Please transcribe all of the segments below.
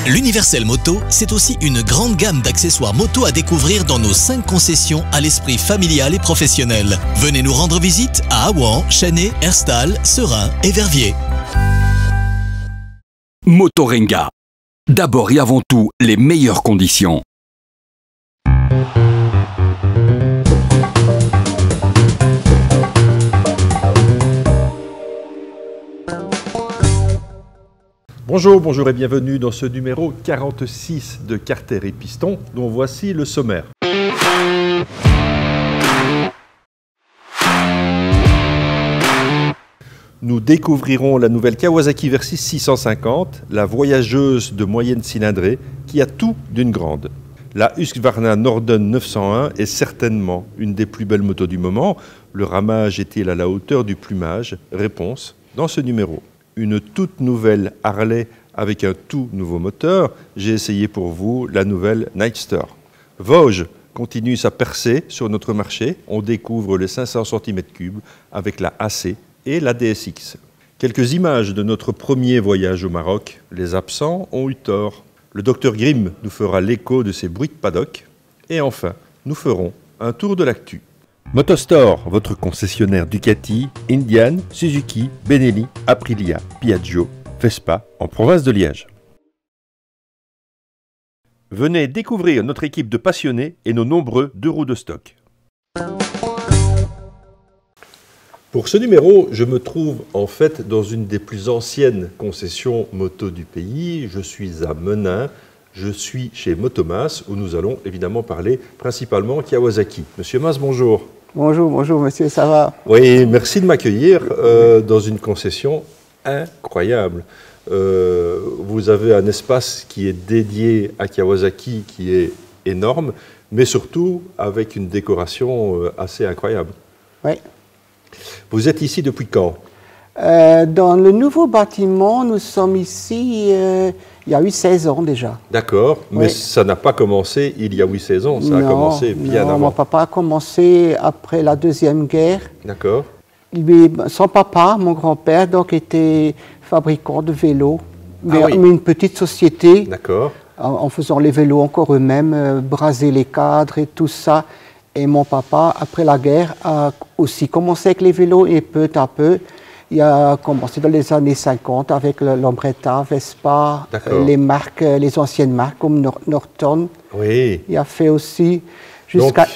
L'Universel Moto, c'est aussi une grande gamme d'accessoires moto à découvrir dans nos 5 concessions à l'esprit familial et professionnel. Venez nous rendre visite à Aouan, Chennai, Herstal, Serein et Verviers. Motorenga. D'abord et avant tout, les meilleures conditions. Bonjour et bienvenue dans ce numéro 46 de Carter et Piston, dont voici le sommaire. Nous découvrirons la nouvelle Kawasaki Versys 650, la voyageuse de moyenne cylindrée qui a tout d'une grande. La Husqvarna Norden 901 est certainement une des plus belles motos du moment. Le ramage est-il à la hauteur du plumage? Réponse dans ce numéro. Une toute nouvelle Harley avec un tout nouveau moteur. J'ai essayé pour vous la nouvelle Nightster. Vosges continue sa percée sur notre marché. On découvre les 500 cm3 avec la AC et la DSX. Quelques images de notre premier voyage au Maroc. Les absents ont eu tort. Le docteur Grimm nous fera l'écho de ses bruits de paddock. Et enfin, nous ferons un tour de l'actu. Motostore, votre concessionnaire Ducati, Indian, Suzuki, Benelli, Aprilia, Piaggio, Vespa en province de Liège. Venez découvrir notre équipe de passionnés et nos nombreux 2 roues de stock. Pour ce numéro, je me trouve en fait dans une des plus anciennes concessions moto du pays. Je suis à Menin. Je suis chez Motomas où nous allons évidemment parler principalement Kawasaki. Monsieur Mas, bonjour. Bonjour monsieur, ça va? Oui, merci de m'accueillir dans une concession incroyable. Vous avez un espace qui est dédié à Kawasaki qui est énorme, mais surtout avec une décoration assez incroyable. Oui. Vous êtes ici depuis quand? Dans le nouveau bâtiment, nous sommes ici il y a eu 16 ans déjà. D'accord, mais oui. Ça n'a pas commencé il y a 16 ans, ça a commencé bien avant. Mon papa a commencé après la Deuxième Guerre. D'accord. Son papa, mon grand-père, donc était fabricant de vélos, mais une petite société. D'accord. En faisant les vélos encore eux-mêmes, braser les cadres et tout ça. Et mon papa, après la guerre, a aussi commencé avec les vélos et peu à peu, il a commencé dans les années 50 avec l'Ombretta, Vespa, les marques, les anciennes marques comme Norton. Oui. Il a fait aussi jusqu'à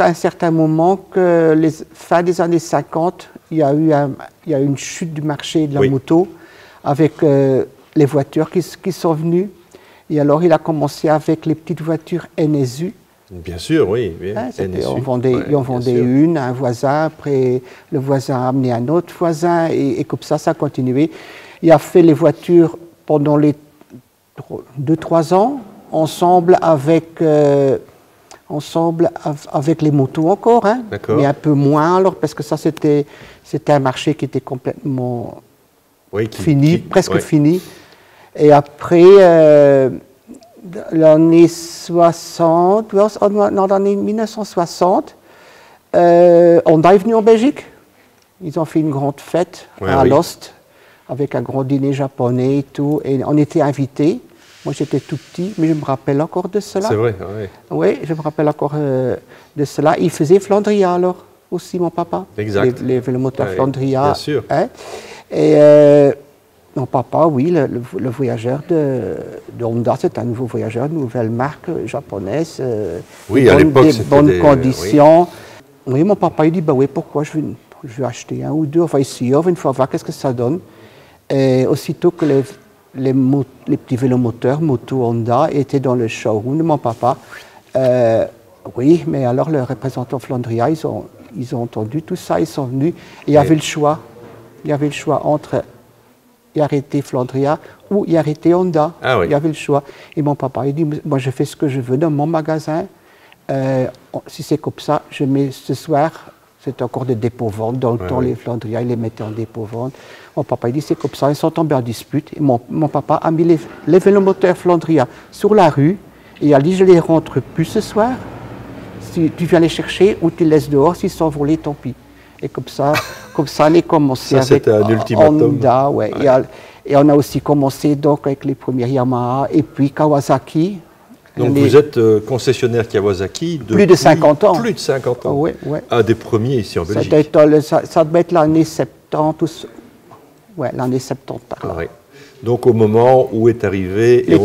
un certain moment que fin des années 50, il y a eu une chute du marché de la moto avec les voitures qui sont venues. Et alors il a commencé avec les petites voitures NSU. Bien sûr, oui. On vendait une à un voisin, après le voisin a amené un autre voisin, et comme ça a continué. Il a fait les voitures pendant les 2-3 ans, ensemble avec les motos encore, hein, mais un peu moins alors, parce que ça c'était un marché qui était complètement fini, presque fini. Et après... l'année 60, dans l'année 1960, Honda est venu en Belgique. Ils ont fait une grande fête à Lost, avec un grand dîner japonais et tout. Et on était invités. Moi, j'étais tout petit, mais je me rappelle encore de cela. C'est vrai, oui. Oui, je me rappelle encore de cela. Il faisait Flandria, alors, aussi, mon papa. Exact. Les vélomoteurs Flandria. Bien sûr. Hein. Et... mon papa, oui, le voyageur de Honda, c'est un nouveau voyageur, une nouvelle marque japonaise. À l'époque, c'était bonnes conditions. Oui, mon papa, il dit, bah oui, pourquoi je vais acheter un ou deux, on va essayer, on va une fois voir qu'est-ce que ça donne. Et aussitôt que les petits vélomoteurs, moto Honda, étaient dans le showroom de mon papa, oui, mais alors le représentant Flandria, ils ont entendu tout ça, ils sont venus, et il y avait le choix. Il y avait le choix entre y arrêter Flandria ou y arrêter Honda. Il y avait le choix. Et mon papa, il dit, moi je fais ce que je veux dans mon magasin. Si c'est comme ça, je mets ce soir, c'est encore des dépôts-ventes. Dans le temps, les Flandria, ils les mettaient en dépôt-vente. Mon papa, il dit, c'est comme ça, ils sont tombés en dispute. Et mon papa a mis les vélomoteurs Flandria sur la rue. Et il a dit, je les rentre plus ce soir. Si tu viens les chercher ou tu les laisses dehors, s'ils sont volés, tant pis. Et comme ça, on est commencé avec un ultimatum. Honda. Ouais. Et on a aussi commencé donc avec les premières Yamaha et puis Kawasaki. Donc vous êtes concessionnaire Kawasaki depuis plus de 50 ans. Plus de 50 ans. Oui, oui. Un des premiers ici en Belgique. Ça devait être l'année 70. Oui, l'année 70 par là. Oui. Donc au moment où est arrivé, les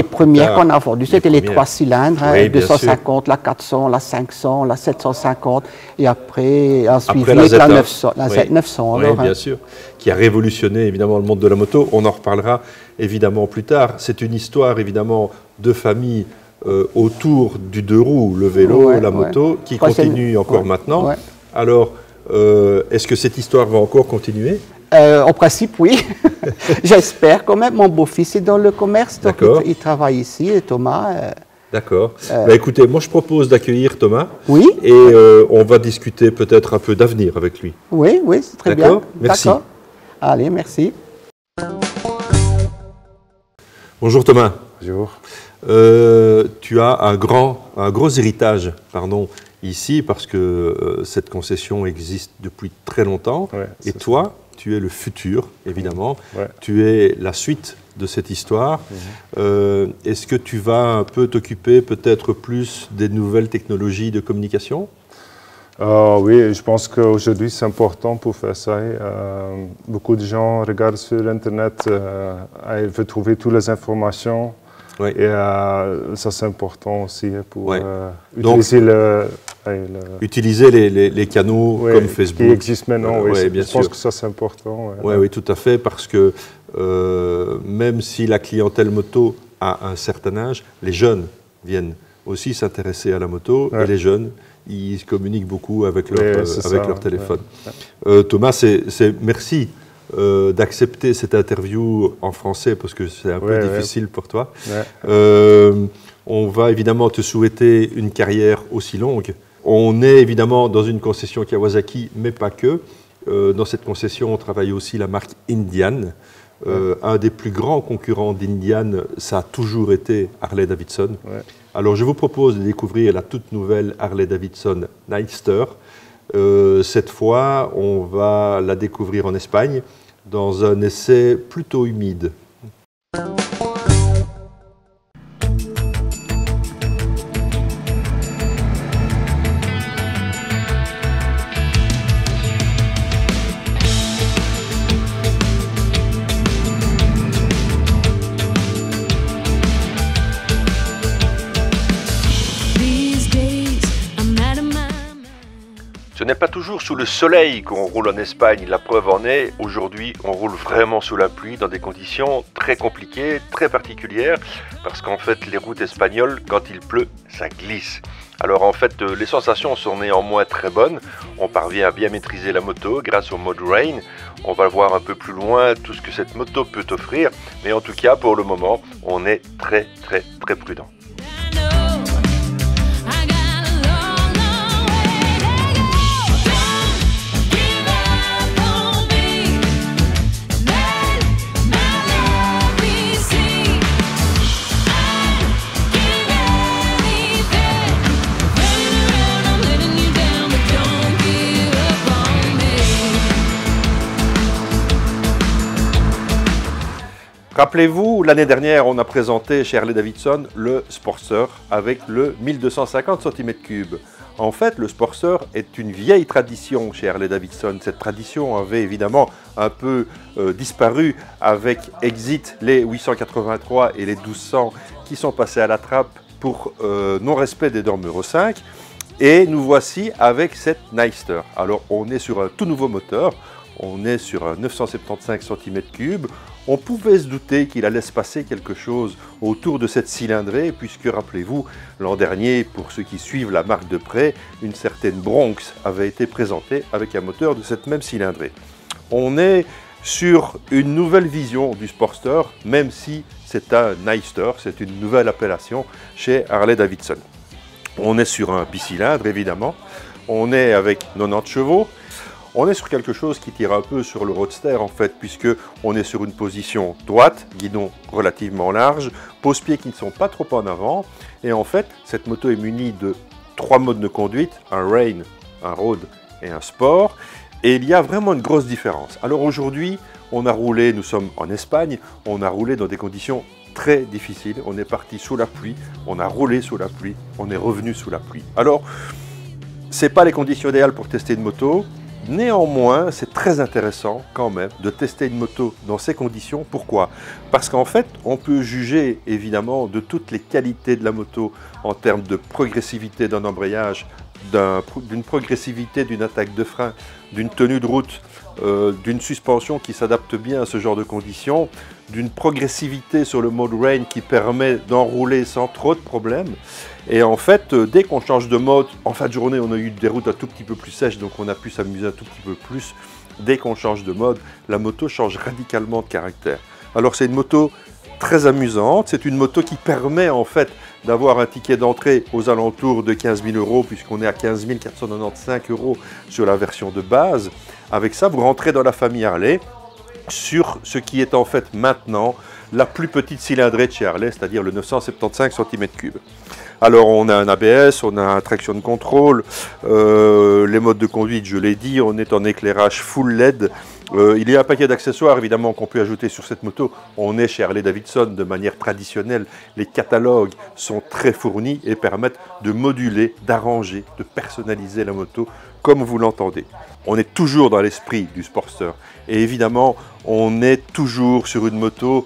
premières qu'on a vendues, c'était les 3 cylindres, oui, 250, la 400, la 500, la 750, et après a suivi la 900. La Z900, oui, alors, bien sûr, qui a révolutionné évidemment le monde de la moto. On en reparlera évidemment plus tard. C'est une histoire évidemment de famille autour du deux roues, le vélo, la moto, qui continue encore maintenant. Ouais. Alors, est-ce que cette histoire va encore continuer ? En principe, oui. J'espère quand même. Mon beau-fils est dans le commerce, donc il travaille ici, et Thomas. D'accord. Bah, écoutez, moi je propose d'accueillir Thomas. Oui. Et on va discuter peut-être un peu d'avenir avec lui. Oui, oui, c'est très bien. D'accord. Merci. Allez, merci. Bonjour Thomas. Bonjour. Tu as un gros héritage, ici, parce que cette concession existe depuis très longtemps. Ouais, et toi, tu es le futur, évidemment. Ouais. Tu es la suite de cette histoire. Est-ce que tu vas un peu t'occuper peut-être plus des nouvelles technologies de communication ? Oui, je pense qu'aujourd'hui c'est important pour faire ça. Beaucoup de gens regardent sur Internet et veulent trouver toutes les informations. Oui. Et ça c'est important aussi pour utiliser utiliser les canaux comme Facebook. Qui existent maintenant, bien je pense que ça c'est important. Oui, tout à fait, parce que même si la clientèle moto a un certain âge, les jeunes viennent aussi s'intéresser à la moto, et les jeunes, ils communiquent beaucoup avec leur téléphone. Thomas, merci d'accepter cette interview en français, parce que c'est un peu difficile pour toi. On va évidemment te souhaiter une carrière aussi longue. On est évidemment dans une concession Kawasaki, mais pas que. Dans cette concession, on travaille aussi la marque Indian. Un des plus grands concurrents d'Indian, ça a toujours été Harley-Davidson. Alors je vous propose de découvrir la toute nouvelle Harley-Davidson Nightster. Cette fois, on va la découvrir en Espagne, dans un essai plutôt humide. Ce n'est pas toujours sous le soleil qu'on roule en Espagne, la preuve en est, aujourd'hui on roule vraiment sous la pluie dans des conditions très compliquées, très particulières, parce qu'en fait les routes espagnoles, quand il pleut, ça glisse. Alors en fait les sensations sont néanmoins très bonnes, on parvient à bien maîtriser la moto grâce au mode Rain, on va voir un peu plus loin tout ce que cette moto peut offrir, mais en tout cas pour le moment on est très prudent. Rappelez-vous, l'année dernière, on a présenté chez Harley-Davidson le Sportster avec le 1250 cm3. En fait, le Sportster est une vieille tradition chez Harley-Davidson. Cette tradition avait évidemment un peu disparu avec Exit, les 883 et les 1200 qui sont passés à la trappe pour non-respect des normes Euro 5. Et nous voici avec cette Nightster. Alors, on est sur un tout nouveau moteur. On est sur un 975 cm3. On pouvait se douter qu'il allait se passer quelque chose autour de cette cylindrée, puisque, rappelez-vous, l'an dernier, pour ceux qui suivent la marque de près, une certaine Bronx avait été présentée avec un moteur de cette même cylindrée. On est sur une nouvelle vision du Sportster, même si c'est un Nightster, c'est une nouvelle appellation chez Harley-Davidson. On est sur un bicylindre, évidemment. On est avec 90 chevaux. On est sur quelque chose qui tire un peu sur le roadster en fait, puisque on est sur une position droite, guidon relativement large, pose-pieds qui ne sont pas trop en avant. Et en fait, cette moto est munie de 3 modes de conduite, un Rain, un Road et un Sport. Et il y a vraiment une grosse différence. Alors aujourd'hui, on a roulé, nous sommes en Espagne, on a roulé dans des conditions très difficiles. On est parti sous la pluie, on a roulé sous la pluie, on est revenu sous la pluie. Alors, ce n'est pas les conditions idéales pour tester une moto. Néanmoins, c'est très intéressant quand même de tester une moto dans ces conditions. Pourquoi? Parce qu'en fait, on peut juger évidemment de toutes les qualités de la moto en termes de progressivité d'un embrayage, d'une progressivité d'une attaque de frein, d'une tenue de route, d'une suspension qui s'adapte bien à ce genre de conditions, d'une progressivité sur le mode rain qui permet d'enrouler sans trop de problèmes. Et en fait, dès qu'on change de mode, en fin de journée, on a eu des routes un tout petit peu plus sèches, donc on a pu s'amuser un tout petit peu plus. Dès qu'on change de mode, la moto change radicalement de caractère. Alors c'est une moto très amusante, c'est une moto qui permet en fait d'avoir un ticket d'entrée aux alentours de 15 000 €, puisqu'on est à 15 495 € sur la version de base. Avec ça, vous rentrez dans la famille Harley sur ce qui est en fait maintenant la plus petite cylindrée de chez Harley, c'est-à-dire le 975 cm3. Alors on a un ABS, on a un traction de contrôle, les modes de conduite, je l'ai dit, on est en éclairage full LED. Il y a un paquet d'accessoires évidemment qu'on peut ajouter sur cette moto. On est chez Harley-Davidson de manière traditionnelle. Les catalogues sont très fournis et permettent de moduler, d'arranger, de personnaliser la moto comme vous l'entendez. On est toujours dans l'esprit du Sportster. Et évidemment, on est toujours sur une moto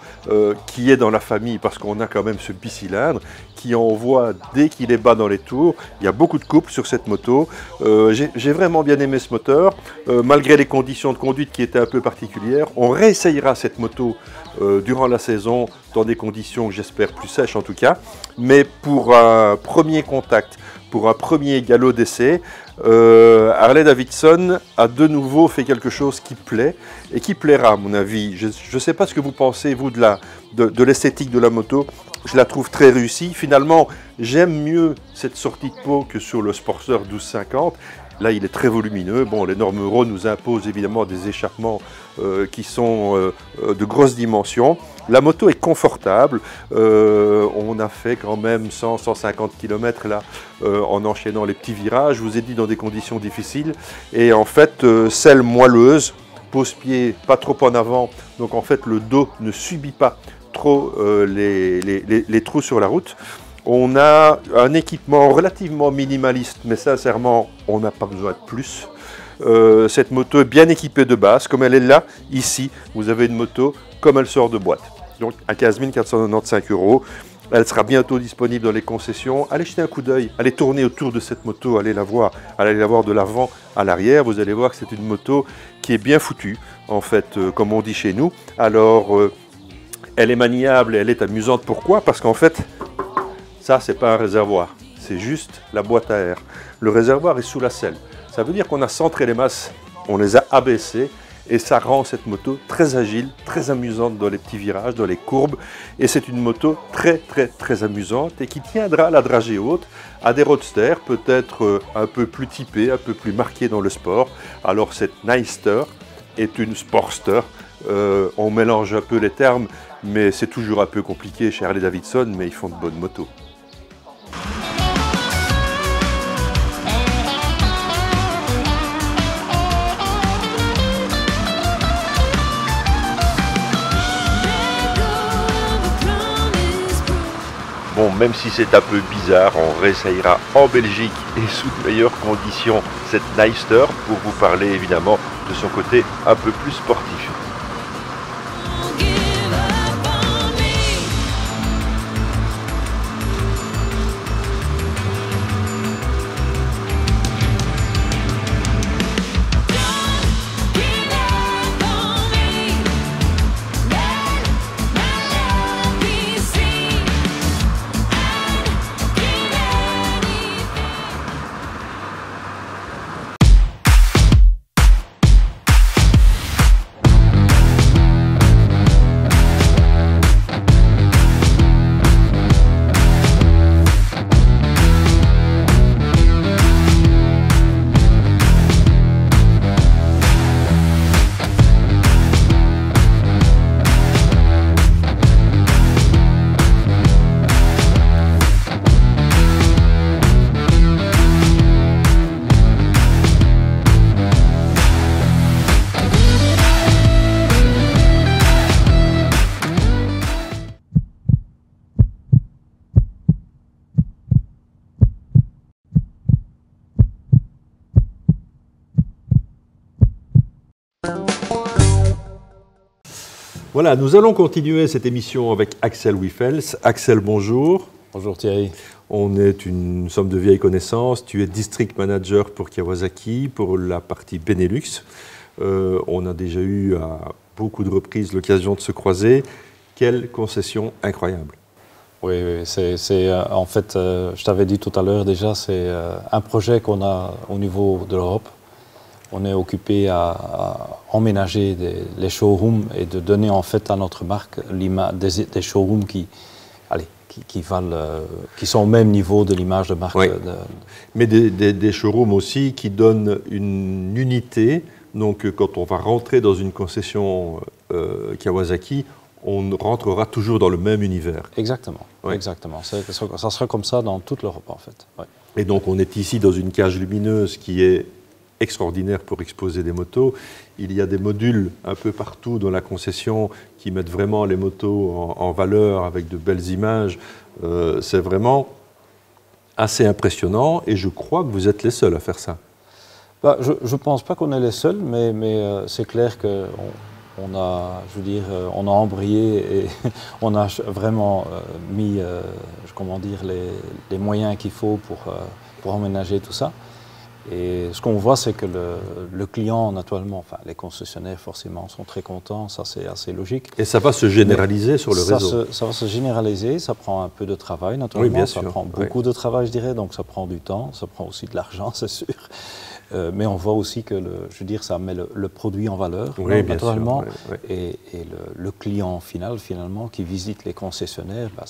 qui est dans la famille parce qu'on a quand même ce bicylindre qui envoie dès qu'il est bas dans les tours. Il y a beaucoup de couple sur cette moto. J'ai vraiment bien aimé ce moteur, malgré les conditions de conduite qui étaient un peu particulières. On réessayera cette moto durant la saison dans des conditions que j'espère plus sèches en tout cas. Mais pour un premier contact, pour un premier galop d'essai, Harley-Davidson a de nouveau fait quelque chose qui plaît et qui plaira à mon avis. Je ne sais pas ce que vous pensez, vous, de l'esthétique de la moto. Je la trouve très réussie. Finalement, j'aime mieux cette sortie de peau que sur le Sportster 1250. Là, il est très volumineux. Bon, les normes Euro nous imposent évidemment des échappements qui sont de grosses dimensions. La moto est confortable. On a fait quand même 100-150 km là en enchaînant les petits virages. Je vous ai dit dans des conditions difficiles. Et en fait, selle moelleuse, pose-pied pas trop en avant. Donc en fait, le dos ne subit pas trop les trous sur la route. On a un équipement relativement minimaliste, mais sincèrement, on n'a pas besoin de plus. Cette moto est bien équipée de base, comme elle est là, ici. Vous avez une moto comme elle sort de boîte. Donc à 15 495 €. Elle sera bientôt disponible dans les concessions. Allez jeter un coup d'œil, allez tourner autour de cette moto, allez la voir de l'avant à l'arrière. Vous allez voir que c'est une moto qui est bien foutue, en fait, comme on dit chez nous. Alors, elle est maniable et elle est amusante. Pourquoi? Parce qu'en fait, ça, c'est pas un réservoir, c'est juste la boîte à air. Le réservoir est sous la selle. Ça veut dire qu'on a centré les masses, on les a abaissées et ça rend cette moto très agile, très amusante dans les petits virages, dans les courbes. Et c'est une moto très, très, très amusante et qui tiendra la dragée haute à des roadsters peut-être un peu plus typés, un peu plus marqués dans le sport. Alors cette Nightster est une Sportster. On mélange un peu les termes, mais c'est toujours un peu compliqué chez Harley-Davidson, mais ils font de bonnes motos. Bon, même si c'est un peu bizarre, on réessayera en Belgique et sous de meilleures conditions cette Nightster pour vous parler évidemment de son côté un peu plus sportif. Voilà, nous allons continuer cette émission avec Axel Wiffels. Axel, bonjour. Bonjour Thierry. Nous sommes de vieilles connaissances. Tu es district manager pour Kawasaki, pour la partie Benelux. On a déjà eu à beaucoup de reprises l'occasion de se croiser. Quelle concession incroyable. Oui, en fait, je t'avais dit tout à l'heure déjà, c'est un projet qu'on a au niveau de l'Europe. On est occupé à emménager les showrooms et de donner en fait à notre marque des showrooms qui sont au même niveau de l'image de marque. Oui. Mais des showrooms aussi qui donnent une unité. Donc quand on va rentrer dans une concession Kawasaki, on rentrera toujours dans le même univers. Exactement, oui. Exactement. Ça sera comme ça dans toute l'Europe en fait. Oui. Et donc on est ici dans une cage lumineuse qui est extraordinaire pour exposer des motos. Il y a des modules un peu partout dans la concession qui mettent vraiment les motos en valeur avec de belles images. C'est vraiment assez impressionnant et je crois que vous êtes les seuls à faire ça. Bah, je ne pense pas qu'on est les seuls, mais c'est clair qu'on a, je veux dire, on a embrayé et on a vraiment mis, comment dire, les moyens qu'il faut pour emménager tout ça. Et ce qu'on voit, c'est que le client, naturellement, enfin les concessionnaires forcément sont très contents, ça c'est assez logique. Et ça va se généraliser sur le réseau. Ça va se généraliser, ça prend un peu de travail naturellement, oui, bien ça sûr. Prend beaucoup de travail je dirais, donc ça prend du temps, ça prend aussi de l'argent c'est sûr. Mais on voit aussi que, je veux dire, ça met le produit en valeur, oui, naturellement, bien sûr, oui. Et le client final, finalement, qui visite les concessionnaires, bah,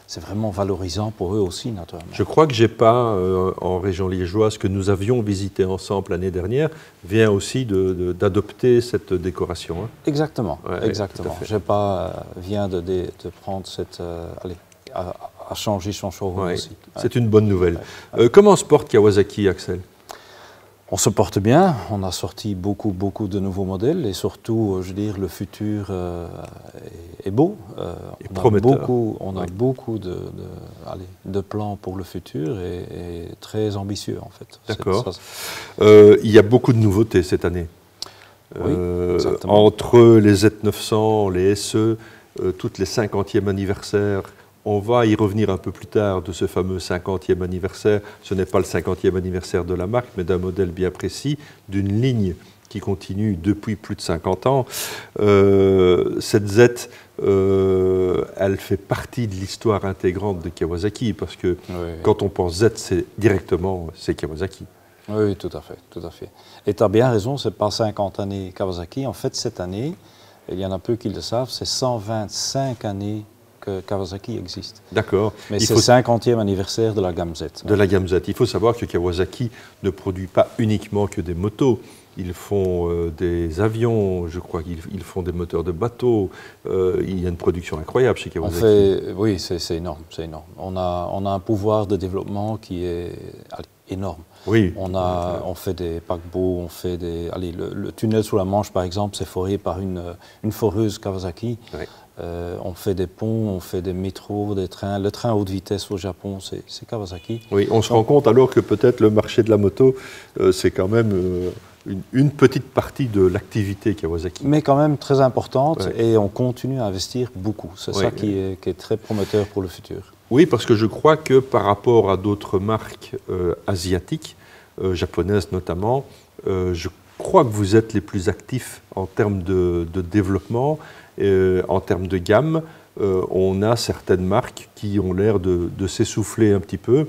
c'est vraiment valorisant pour eux aussi, naturellement. Je crois que GEPA, en région liégeoise, que nous avions visité ensemble l'année dernière, vient aussi d'adopter cette décoration. Hein. Exactement, Ouais, exactement. GEPA vient de prendre cette... à changer son showroom aussi. C'est une bonne nouvelle. Comment se porte Kawasaki, Axel ? On se porte bien, on a sorti beaucoup de nouveaux modèles et surtout, je veux dire, le futur est beau. On a beaucoup de plans pour le futur et très ambitieux en fait. D'accord. Il y a beaucoup de nouveautés cette année. Oui, exactement. Entre les Z900, les SE, toutes les 50e anniversaires. On va y revenir un peu plus tard de ce fameux 50e anniversaire. Ce n'est pas le 50e anniversaire de la marque, mais d'un modèle bien précis, d'une ligne qui continue depuis plus de 50 ans. Cette Z, elle fait partie de l'histoire intégrante de Kawasaki, parce que quand on pense Z, c'est Kawasaki. Oui, tout à fait, tout à fait. Et tu as bien raison, ce n'est pas 50 années Kawasaki. En fait, cette année, il y en a peu qui le savent, c'est 125 années que Kawasaki existe. D'accord. Mais c'est le 50e anniversaire de la gamme Z. De la gamme Z. Il faut savoir que Kawasaki ne produit pas uniquement que des motos. Ils font des avions, je crois qu'ils font des moteurs de bateaux. Il y a une production incroyable chez Kawasaki. Oui, c'est énorme, c'est énorme. On a un pouvoir de développement qui est énorme. Oui. On fait des paquebots, on fait des... le tunnel sous la Manche, par exemple, c'est foré par une foreuse Kawasaki. Oui. On fait des ponts, on fait des métros, des trains. Le train à haute vitesse au Japon, c'est Kawasaki. Oui, on se rend compte alors que peut-être le marché de la moto, c'est quand même une petite partie de l'activité Kawasaki. Mais quand même très importante, et on continue à investir beaucoup. C'est ça qui est très prometteur pour le futur. Oui, parce que je crois que par rapport à d'autres marques asiatiques, japonaises notamment, je crois que vous êtes les plus actifs en termes de développement. En termes de gamme, on a certaines marques qui ont l'air de s'essouffler un petit peu.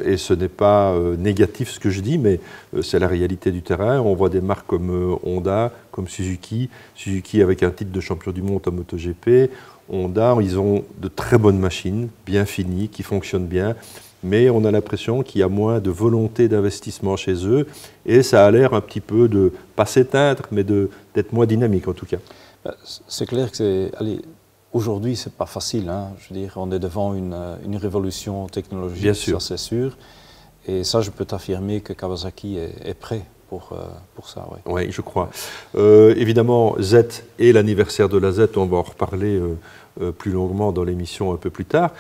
Et ce n'est pas négatif ce que je dis, mais c'est la réalité du terrain. On voit des marques comme Honda, comme Suzuki. Suzuki avec un titre de champion du monde en MotoGP. Honda, ils ont de très bonnes machines, bien finies, qui fonctionnent bien. Mais on a l'impression qu'il y a moins de volonté d'investissement chez eux. Et ça a l'air un petit peu de, pas s'éteindre, mais d'être moins dynamique en tout cas. C'est clair que aujourd'hui, ce n'est pas facile. Hein. Je veux dire, on est devant une révolution technologique, bien sûr. Ça c'est sûr. Et ça, je peux t'affirmer que Kawasaki est prêt pour ça. Oui, je crois. Évidemment, Z et l'anniversaire de la Z, on va en reparler plus longuement dans l'émission un peu plus tard.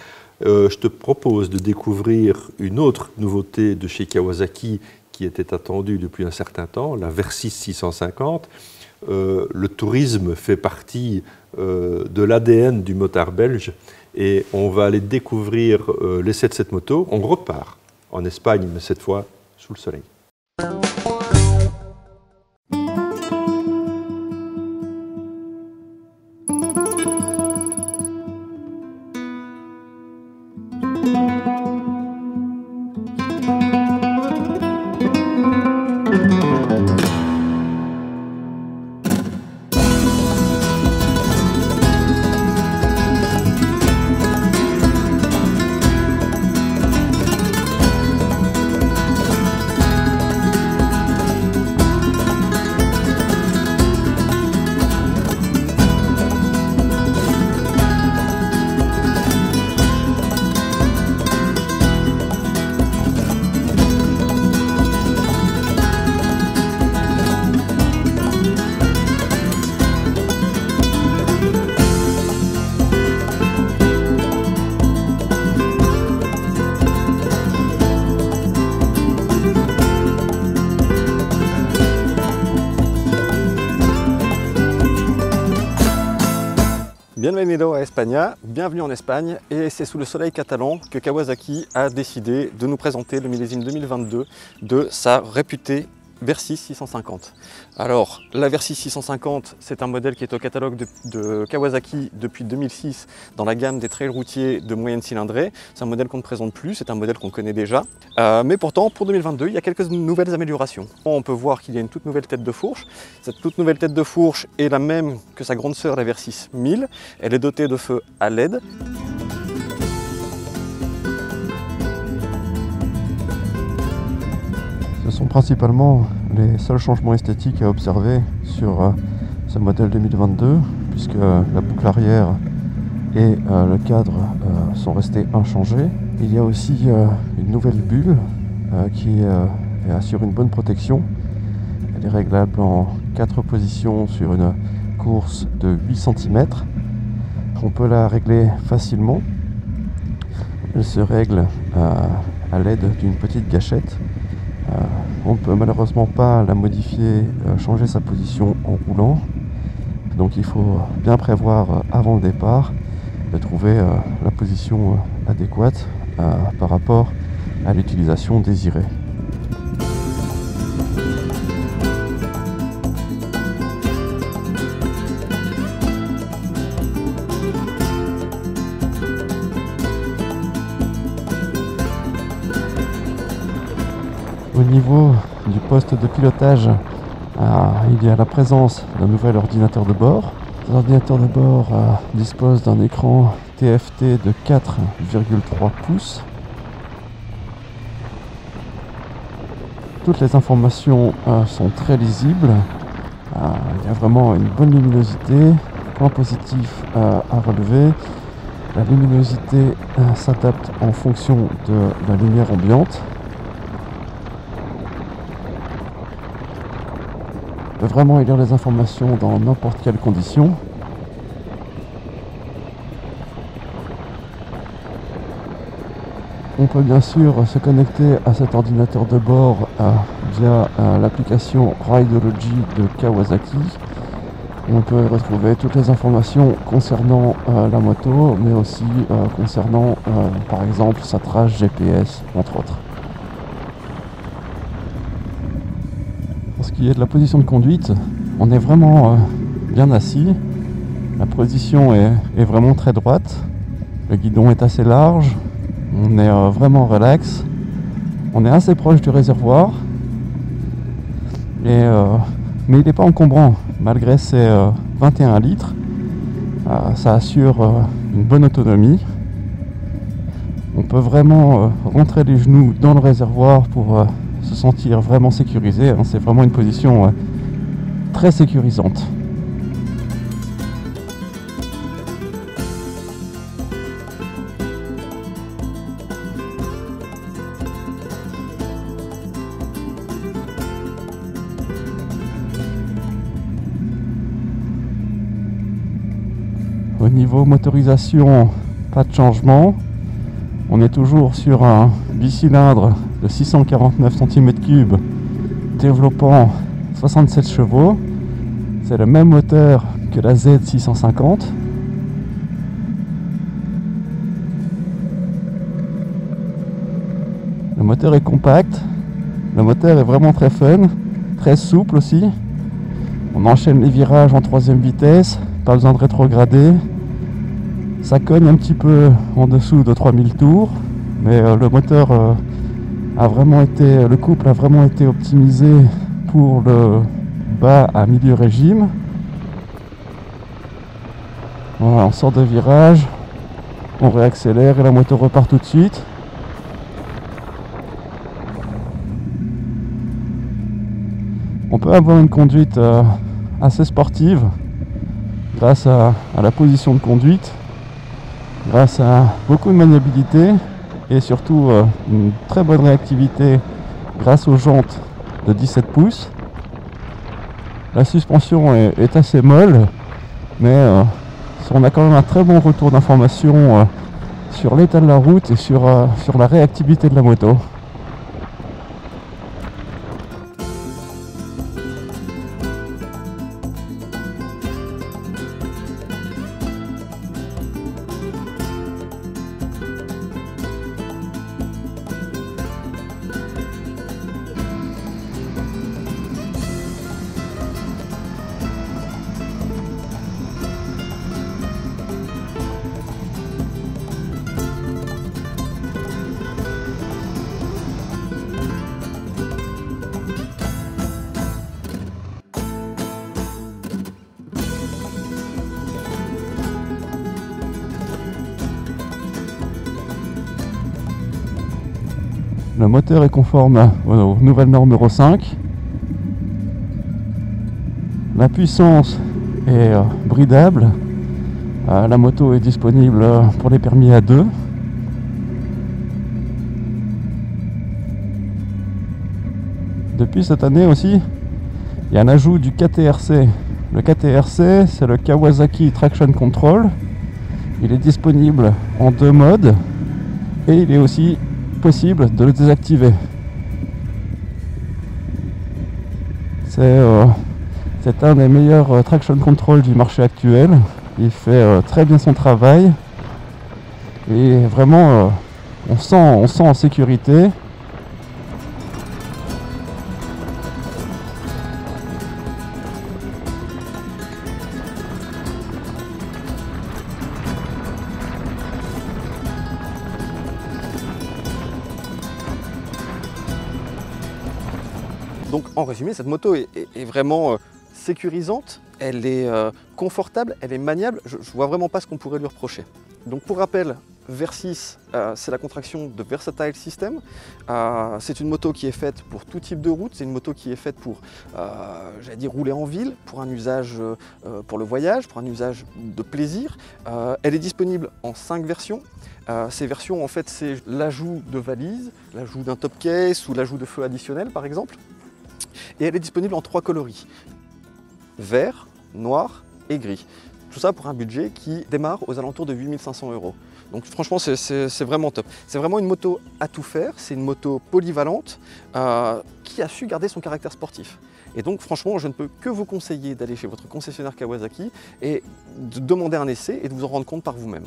Je te propose de découvrir une autre nouveauté de chez Kawasaki qui était attendue depuis un certain temps, la Versys 650. le tourisme fait partie de l'ADN du motard belge et on va aller découvrir l'essai de cette moto. On repart en Espagne, mais cette fois sous le soleil. Bienvenido a España, bienvenue en Espagne, et c'est sous le soleil catalan que Kawasaki a décidé de nous présenter le millésime 2022 de sa réputée Versys 650. Alors, la Versys 650, c'est un modèle qui est au catalogue de Kawasaki depuis 2006 dans la gamme des trails routiers de moyenne cylindrée. C'est un modèle qu'on ne présente plus, c'est un modèle qu'on connaît déjà. Mais pourtant, pour 2022, il y a quelques nouvelles améliorations. On peut voir qu'il y a une toute nouvelle tête de fourche. Cette toute nouvelle tête de fourche est la même que sa grande sœur, la Versys 1000. Elle est dotée de feux à LED. Ce sont principalement les seuls changements esthétiques à observer sur ce modèle 2022, puisque la boucle arrière et le cadre sont restés inchangés. Il y a aussi une nouvelle bulle qui assure une bonne protection. Elle est réglable en 4 positions sur une course de 8 cm. On peut la régler facilement. Elle se règle à l'aide d'une petite gâchette. On ne peut malheureusement pas la modifier, changer sa position en roulant. Donc il faut bien prévoir avant le départ de trouver la position adéquate par rapport à l'utilisation désirée. Au niveau du poste de pilotage, il y a la présence d'un nouvel ordinateur de bord. L'ordinateur de bord dispose d'un écran TFT de 4,3 pouces. Toutes les informations sont très lisibles. Il y a vraiment une bonne luminosité. Point positif à relever. La luminosité s'adapte en fonction de la lumière ambiante. On peut vraiment lire les informations dans n'importe quelle condition. On peut bien sûr se connecter à cet ordinateur de bord via l'application Rideology de Kawasaki. On peut retrouver toutes les informations concernant la moto, mais aussi concernant par exemple sa trace GPS, entre autres. Pour ce qui est de la position de conduite, on est vraiment bien assis. La position est vraiment très droite. Le guidon est assez large. On est vraiment relax. On est assez proche du réservoir. Mais il n'est pas encombrant. Malgré ses 21 litres, ça assure une bonne autonomie. On peut vraiment rentrer les genoux dans le réservoir pour se sentir vraiment sécurisé. C'est vraiment une position très sécurisante. Au niveau motorisation, pas de changement. On est toujours sur un bicylindre de 649 cm3 développant 67 chevaux. C'est le même moteur que la Z650. Le moteur est compact, le moteur est vraiment très fun, très souple aussi. On enchaîne les virages en 3e vitesse, pas besoin de rétrograder. Ça cogne un petit peu en dessous de 3000 tours, mais le moteur le couple a vraiment été optimisé pour le bas à milieu régime. Voilà, on sort de virage, on réaccélère et la moto repart tout de suite. On peut avoir une conduite assez sportive grâce à la position de conduite, grâce à beaucoup de maniabilité et surtout une très bonne réactivité grâce aux jantes de 17 pouces. La suspension est assez molle, mais on a quand même un très bon retour d'information sur l'état de la route et sur la réactivité de la moto. Le moteur est conforme aux nouvelles normes Euro 5. La puissance est bridable. La moto est disponible pour les permis A2. Depuis cette année aussi, il y a un ajout du KTRC. Le KTRC, c'est le Kawasaki Traction Control. Il est disponible en 2 modes et il est aussi possible de le désactiver. C'est un des meilleurs traction control du marché actuel. Il fait très bien son travail et vraiment on sent en sécurité. Donc en résumé, cette moto est vraiment sécurisante, elle est confortable, elle est maniable, je ne vois vraiment pas ce qu'on pourrait lui reprocher. Donc pour rappel, Versys, c'est la contraction de Versatile System. C'est une moto qui est faite pour tout type de route, c'est une moto qui est faite pour, j'allais dire, rouler en ville, pour un usage pour le voyage, pour un usage de plaisir. Elle est disponible en 5 versions. Ces versions, en fait, c'est l'ajout de valises, l'ajout d'un top case ou l'ajout de feux additionnels, par exemple. Et elle est disponible en 3 coloris, vert, noir et gris. Tout ça pour un budget qui démarre aux alentours de 8 500 €. Donc franchement, c'est vraiment top. C'est vraiment une moto à tout faire, c'est une moto polyvalente qui a su garder son caractère sportif. Et donc franchement, je ne peux que vous conseiller d'aller chez votre concessionnaire Kawasaki et de demander un essai et de vous en rendre compte par vous-même.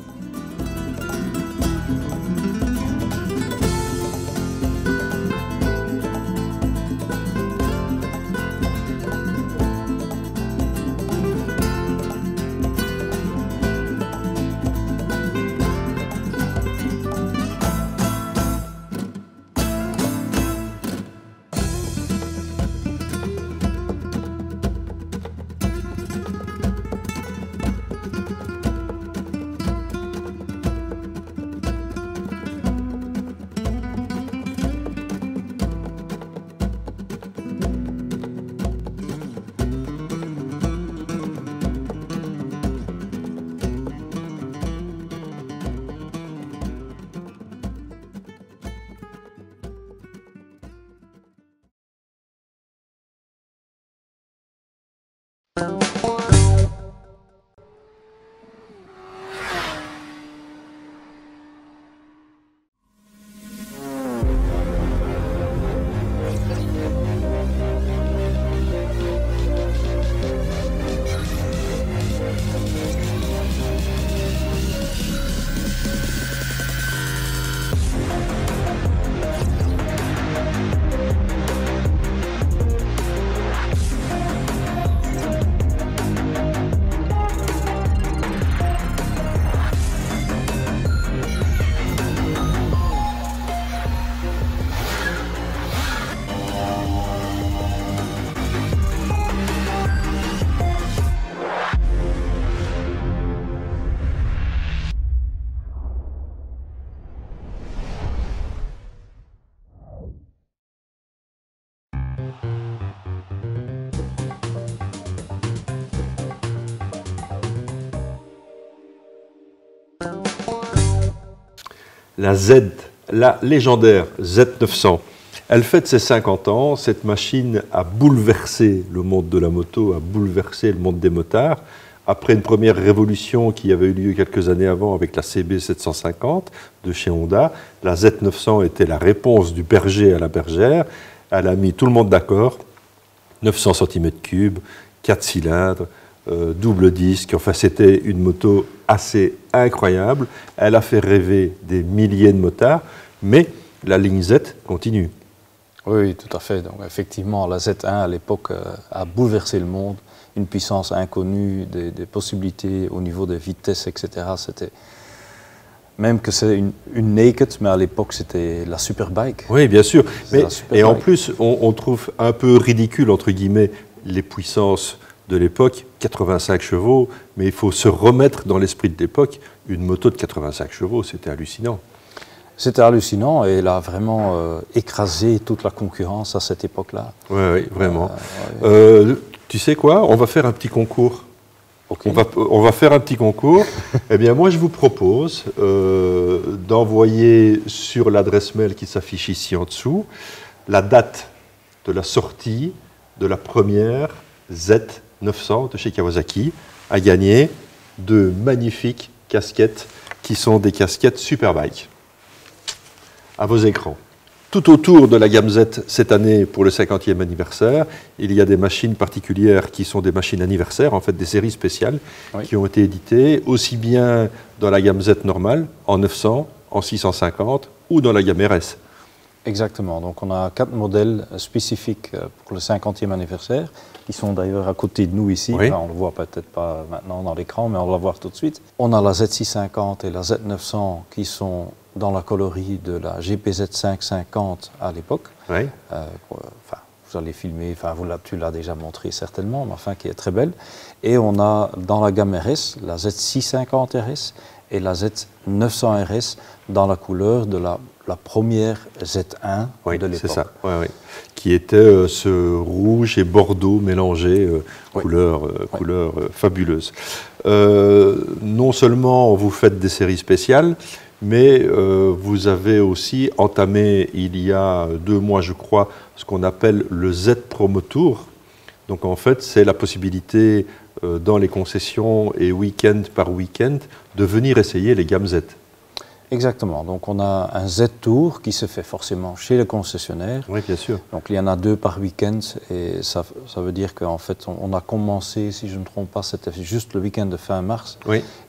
la légendaire Z900. Elle fête ses 50 ans. Cette machine a bouleversé le monde de la moto, a bouleversé le monde des motards. Après une première révolution qui avait eu lieu quelques années avant avec la CB750 de chez Honda, la Z900 était la réponse du berger à la bergère. Elle a mis tout le monde d'accord. 900 cm3, 4 cylindres, double disque. Enfin, c'était une moto assez incroyable. Elle a fait rêver des milliers de motards, mais la ligne Z continue. Oui, tout à fait. Donc, effectivement, la Z1 à l'époque a bouleversé le monde. Une puissance inconnue, des possibilités au niveau des vitesses, etc. C'était même que c'est une naked, mais à l'époque c'était la superbike. Oui, bien sûr. Et en plus, on trouve un peu ridicule, entre guillemets, les puissances de l'époque, 85 chevaux, mais il faut se remettre dans l'esprit de l'époque, une moto de 85 chevaux, c'était hallucinant. C'était hallucinant et elle a vraiment écrasé toute la concurrence à cette époque-là. Oui, vraiment. Tu sais quoi? On va faire un petit concours. Okay. On va faire un petit concours. Eh bien, moi, je vous propose d'envoyer sur l'adresse mail qui s'affiche ici en dessous la date de la sortie de la première Z900 de chez Kawasaki à gagner de magnifiques casquettes qui sont des casquettes Superbike. À vos écrans. Tout autour de la gamme Z cette année pour le 50e anniversaire, il y a des machines particulières qui sont des machines anniversaires, en fait des séries spéciales qui ont été éditées aussi bien dans la gamme Z normale, en 900, en 650 ou dans la gamme RS. Exactement, donc on a 4 modèles spécifiques pour le 50e anniversaire, qui sont d'ailleurs à côté de nous ici. Oui. Enfin, on ne le voit peut-être pas maintenant dans l'écran, mais on va le voir tout de suite. On a la Z650 et la Z900 qui sont dans la colorie de la GPZ 550 à l'époque. Oui. Vous allez filmer, tu l'as déjà montré certainement, mais enfin qui est très belle. Et on a dans la gamme RS, la Z650 RS et la Z900 RS dans la couleur de la première Z1 de l'époque. C'est ça, qui était ce rouge et bordeaux mélangés, couleur fabuleuse. Non seulement vous faites des séries spéciales, mais vous avez aussi entamé il y a 2 mois, je crois, ce qu'on appelle le Z Promo Tour. Donc en fait, c'est la possibilité dans les concessions et week-end par week-end de venir essayer les gammes Z. Exactement, donc on a un Z-Tour qui se fait forcément chez le concessionnaire. Oui, bien sûr. Donc il y en a 2 par week-end et ça veut dire qu'en fait on a commencé, si je ne me trompe pas, c'était juste le week-end de fin mars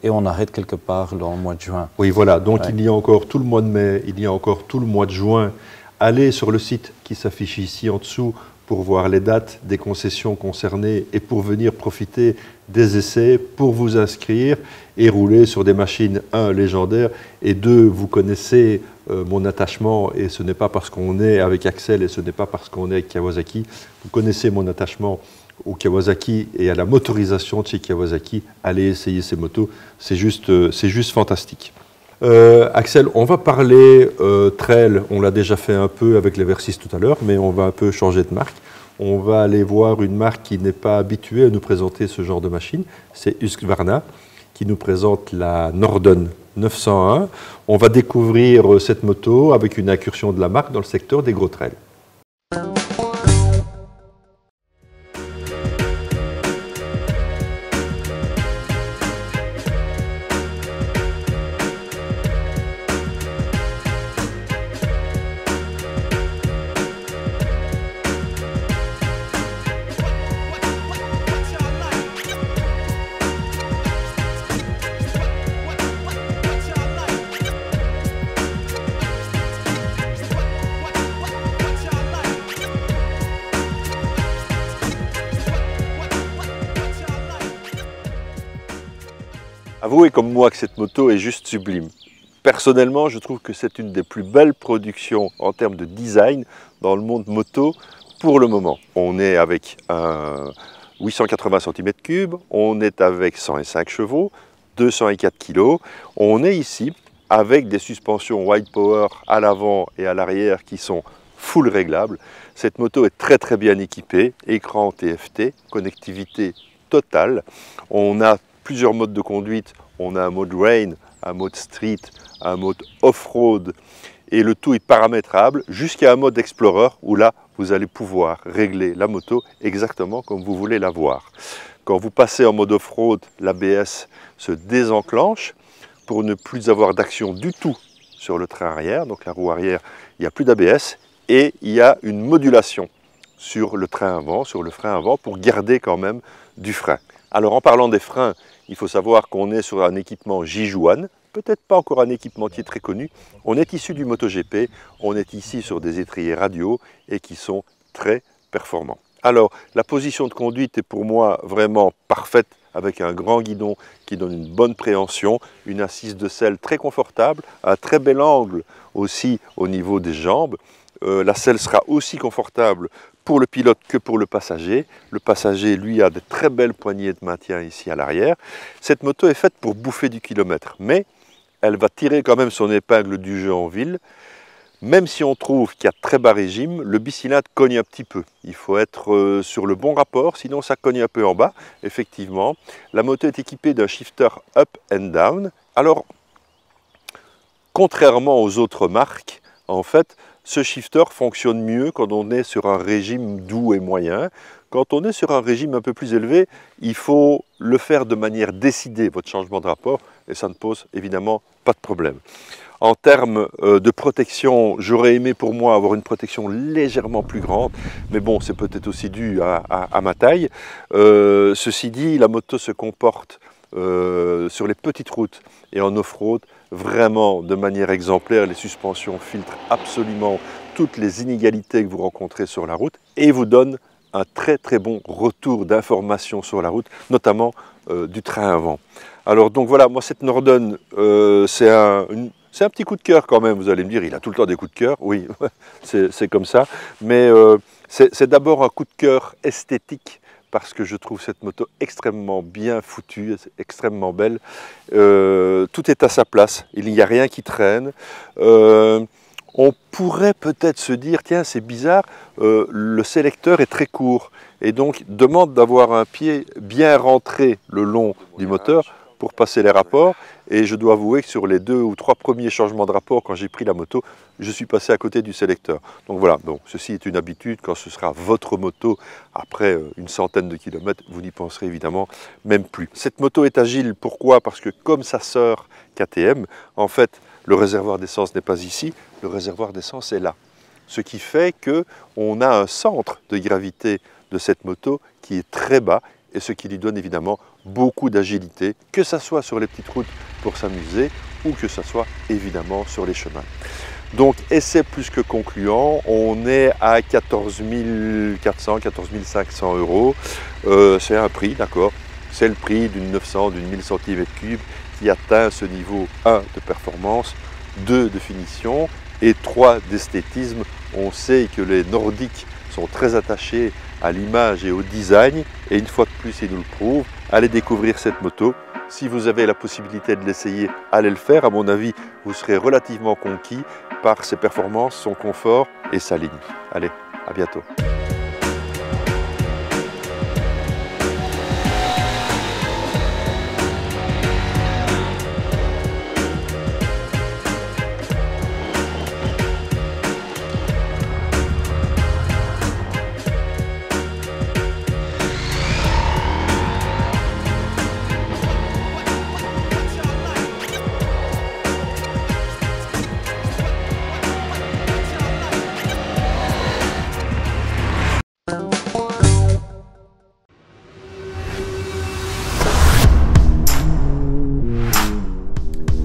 et on arrête quelque part dans le mois de juin. Oui, voilà, donc il y a encore tout le mois de mai, il y a encore tout le mois de juin. Allez sur le site qui s'affiche ici en dessous pour voir les dates des concessions concernées et pour venir profiter des essais, pour vous inscrire et rouler sur des machines, 1, légendaires, et 2, vous connaissez mon attachement, et ce n'est pas parce qu'on est avec Axel et ce n'est pas parce qu'on est avec Kawasaki, vous connaissez mon attachement au Kawasaki et à la motorisation de chez Kawasaki. Allez essayer ces motos, c'est juste fantastique. Axel, on va parler trail, on l'a déjà fait un peu avec les Versys tout à l'heure, mais on va un peu changer de marque. On va aller voir une marque qui n'est pas habituée à nous présenter ce genre de machine, c'est Husqvarna, qui nous présente la Norden 901. On va découvrir cette moto avec une incursion de la marque dans le secteur des gros trails. Avouez comme moi que cette moto est juste sublime. Personnellement, je trouve que c'est une des plus belles productions en termes de design dans le monde moto pour le moment. On est avec un 880 cm3, on est avec 105 chevaux, 204 kg. On est ici avec des suspensions Wide Power à l'avant et à l'arrière qui sont full réglables. Cette moto est très très bien équipée, écran TFT, connectivité totale. On a plusieurs modes de conduite, on a un mode rain, un mode street, un mode off-road, et le tout est paramétrable jusqu'à un mode Explorer où là, vous allez pouvoir régler la moto exactement comme vous voulez la voir. Quand vous passez en mode off-road, l'ABS se désenclenche pour ne plus avoir d'action du tout sur le train arrière. Donc la roue arrière, il n'y a plus d'ABS et il y a une modulation sur le train avant, sur le frein avant, pour garder quand même du frein. Alors en parlant des freins, il faut savoir qu'on est sur un équipement Jijuan, peut-être pas encore un équipementier très connu. On est issu du MotoGP, on est ici sur des étriers radio et qui sont très performants. Alors la position de conduite est pour moi vraiment parfaite, avec un grand guidon qui donne une bonne préhension, une assise de selle très confortable, un très bel angle aussi au niveau des jambes. La selle sera aussi confortable pour le pilote que pour le passager. Le passager, lui, a de très belles poignées de maintien ici à l'arrière. Cette moto est faite pour bouffer du kilomètre, mais elle va tirer quand même son épingle du jeu en ville. Même si on trouve qu'il y a très bas régime, le bicylindre cogne un petit peu. Il faut être sur le bon rapport, sinon ça cogne un peu en bas. Effectivement, la moto est équipée d'un shifter up and down. Alors, contrairement aux autres marques, en fait, ce shifter fonctionne mieux quand on est sur un régime doux et moyen. Quand on est sur un régime un peu plus élevé, il faut le faire de manière décidée, votre changement de rapport, et ça ne pose évidemment pas de problème. En termes de protection, j'aurais aimé pour moi avoir une protection légèrement plus grande, mais bon, c'est peut-être aussi dû à ma taille. Ceci dit, la moto se comporte sur les petites routes et en off-road vraiment de manière exemplaire. Les suspensions filtrent absolument toutes les inégalités que vous rencontrez sur la route et vous donnent un très très bon retour d'informations sur la route, notamment du train avant. Alors donc voilà, moi cette Norden, c'est un petit coup de cœur quand même. Vous allez me dire, il a tout le temps des coups de cœur. Oui, c'est comme ça. Mais c'est d'abord un coup de cœur esthétique, parce que je trouve cette moto extrêmement bien foutue, extrêmement belle. Tout est à sa place, il n'y a rien qui traîne. On pourrait peut-être se dire, tiens, c'est bizarre, le sélecteur est très court et donc demande d'avoir un pied bien rentré le long du moteur pour passer les rapports. Et je dois avouer que sur les 2 ou 3 premiers changements de rapport, quand j'ai pris la moto, je suis passé à côté du sélecteur. Donc voilà, bon, ceci est une habitude. Quand ce sera votre moto, après une centaine de kilomètres, vous n'y penserez évidemment même plus. Cette moto est agile, pourquoi? Parce que comme sa sœur KTM, en fait, le réservoir d'essence n'est pas ici, le réservoir d'essence est là. Ce qui fait qu'on a un centre de gravité de cette moto qui est très bas, et ce qui lui donne évidemment beaucoup d'agilité, que ce soit sur les petites routes pour s'amuser ou que ce soit évidemment sur les chemins. Donc essai plus que concluant, on est à 14 400, 14 500 euros. C'est un prix, d'accord, c'est le prix d'une 900, d'une 1000 cm3 qui atteint ce niveau 1 de performance, 2 de finition et 3 d'esthétisme. On sait que les Nordiques sont très attachés à l'image et au design, et une fois de plus ils nous le prouvent. Allez découvrir cette moto. Si vous avez la possibilité de l'essayer, allez le faire. À mon avis, vous serez relativement conquis par ses performances, son confort et sa ligne. Allez, à bientôt.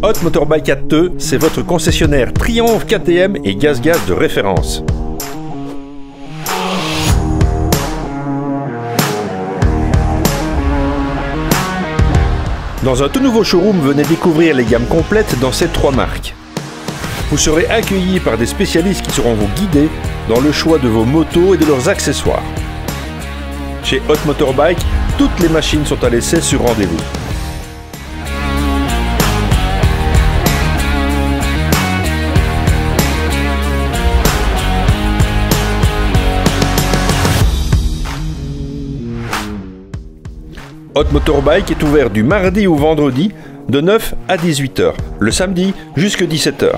Hot Motorbike à Teux, c'est votre concessionnaire Triumph, KTM et Gaz de référence. Dans un tout nouveau showroom, venez découvrir les gammes complètes dans ces 3 marques. Vous serez accueillis par des spécialistes qui seront vous guider dans le choix de vos motos et de leurs accessoires. Chez Hot Motorbike, toutes les machines sont à l'essai sur rendez-vous. Hot Motorbike est ouvert du mardi au vendredi de 9 à 18 h, le samedi jusqu'à 17 h.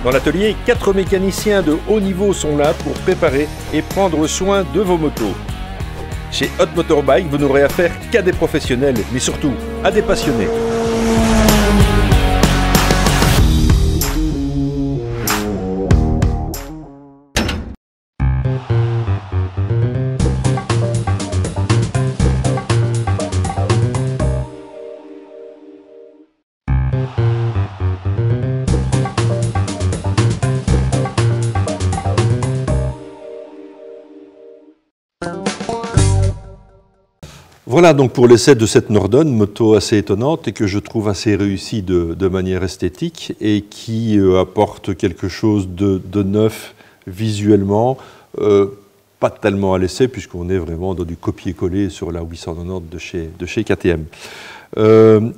Dans l'atelier, 4 mécaniciens de haut niveau sont là pour préparer et prendre soin de vos motos. Chez Hot Motorbike, vous n'aurez affaire qu'à des professionnels, mais surtout à des passionnés. Voilà donc pour l'essai de cette Norden, moto assez étonnante et que je trouve assez réussie de manière esthétique et qui apporte quelque chose de neuf visuellement, pas tellement à l'essai puisqu'on est vraiment dans du copier-coller sur la 890 de chez KTM.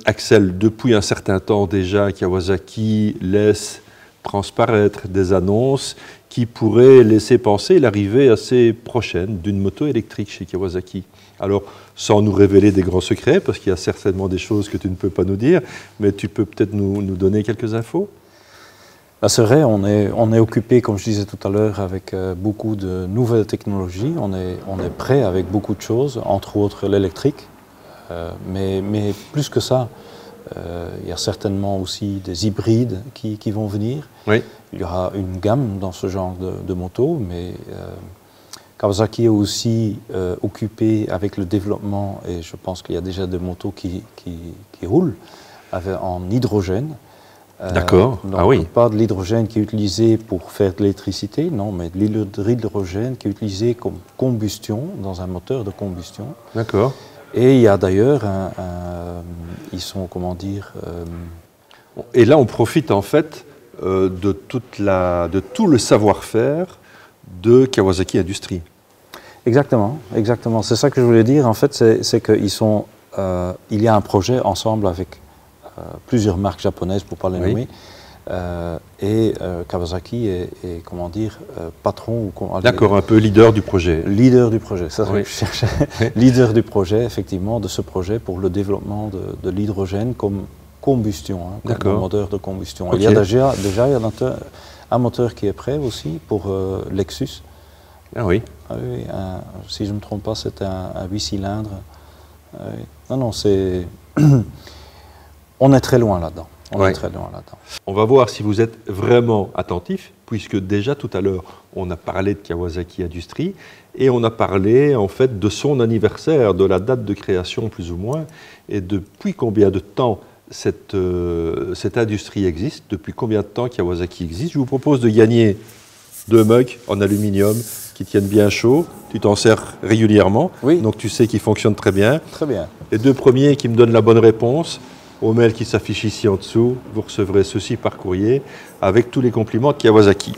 Axel, depuis un certain temps déjà, Kawasaki laisse transparaître des annonces qui pourraient laisser penser l'arrivée assez prochaine d'une moto électrique chez Kawasaki. Alors, sans nous révéler des grands secrets, parce qu'il y a certainement des choses que tu ne peux pas nous dire, mais tu peux peut-être nous donner quelques infos? C'est vrai, on est occupé, comme je disais tout à l'heure, avec beaucoup de nouvelles technologies. On est prêt avec beaucoup de choses, entre autres l'électrique. Mais plus que ça, il y a certainement aussi des hybrides qui vont venir. Oui. Il y aura une gamme dans ce genre de moto, mais Kawasaki est aussi occupé avec le développement, et je pense qu'il y a déjà des motos qui roulent en hydrogène. D'accord, ah oui. Pas de l'hydrogène qui est utilisé pour faire de l'électricité, non, mais de l'hydrogène qui est utilisé comme combustion, dans un moteur de combustion. D'accord. Et il y a d'ailleurs ils sont, comment dire... Et là, on profite en fait de tout le savoir-faire de Kawasaki Industries. Exactement, exactement. C'est ça que je voulais dire. En fait, c'est qu'il y a un projet ensemble avec plusieurs marques japonaises, pour ne pas les nommer, et Kawasaki est comment dire, patron. D'accord, un peu leader du projet. Leader du projet, c'est ça que je cherchais. Leader du projet, effectivement, de ce projet pour le développement de l'hydrogène comme combustion, comme moteur de combustion. Okay. Il y a déjà un moteur qui est prêt aussi pour Lexus. Ah oui. Ah oui, si je ne me trompe pas, c'est un 8 cylindres. Non, c'est... On est très loin là-dedans. On va voir si vous êtes vraiment attentif, puisque déjà tout à l'heure, on a parlé de Kawasaki Industries et on a parlé en fait de son anniversaire, de la date de création plus ou moins, et depuis combien de temps cette industrie existe, depuis combien de temps Kawasaki existe. Je vous propose de gagner 2 mugs en aluminium qui tiennent bien chaud. Tu t'en sers régulièrement, donc tu sais qu'ils fonctionnent très bien. Très bien. Les 2 premiers qui me donnent la bonne réponse, au mail qui s'affiche ici en dessous, vous recevrez ceci par courrier avec tous les compliments de Kawasaki.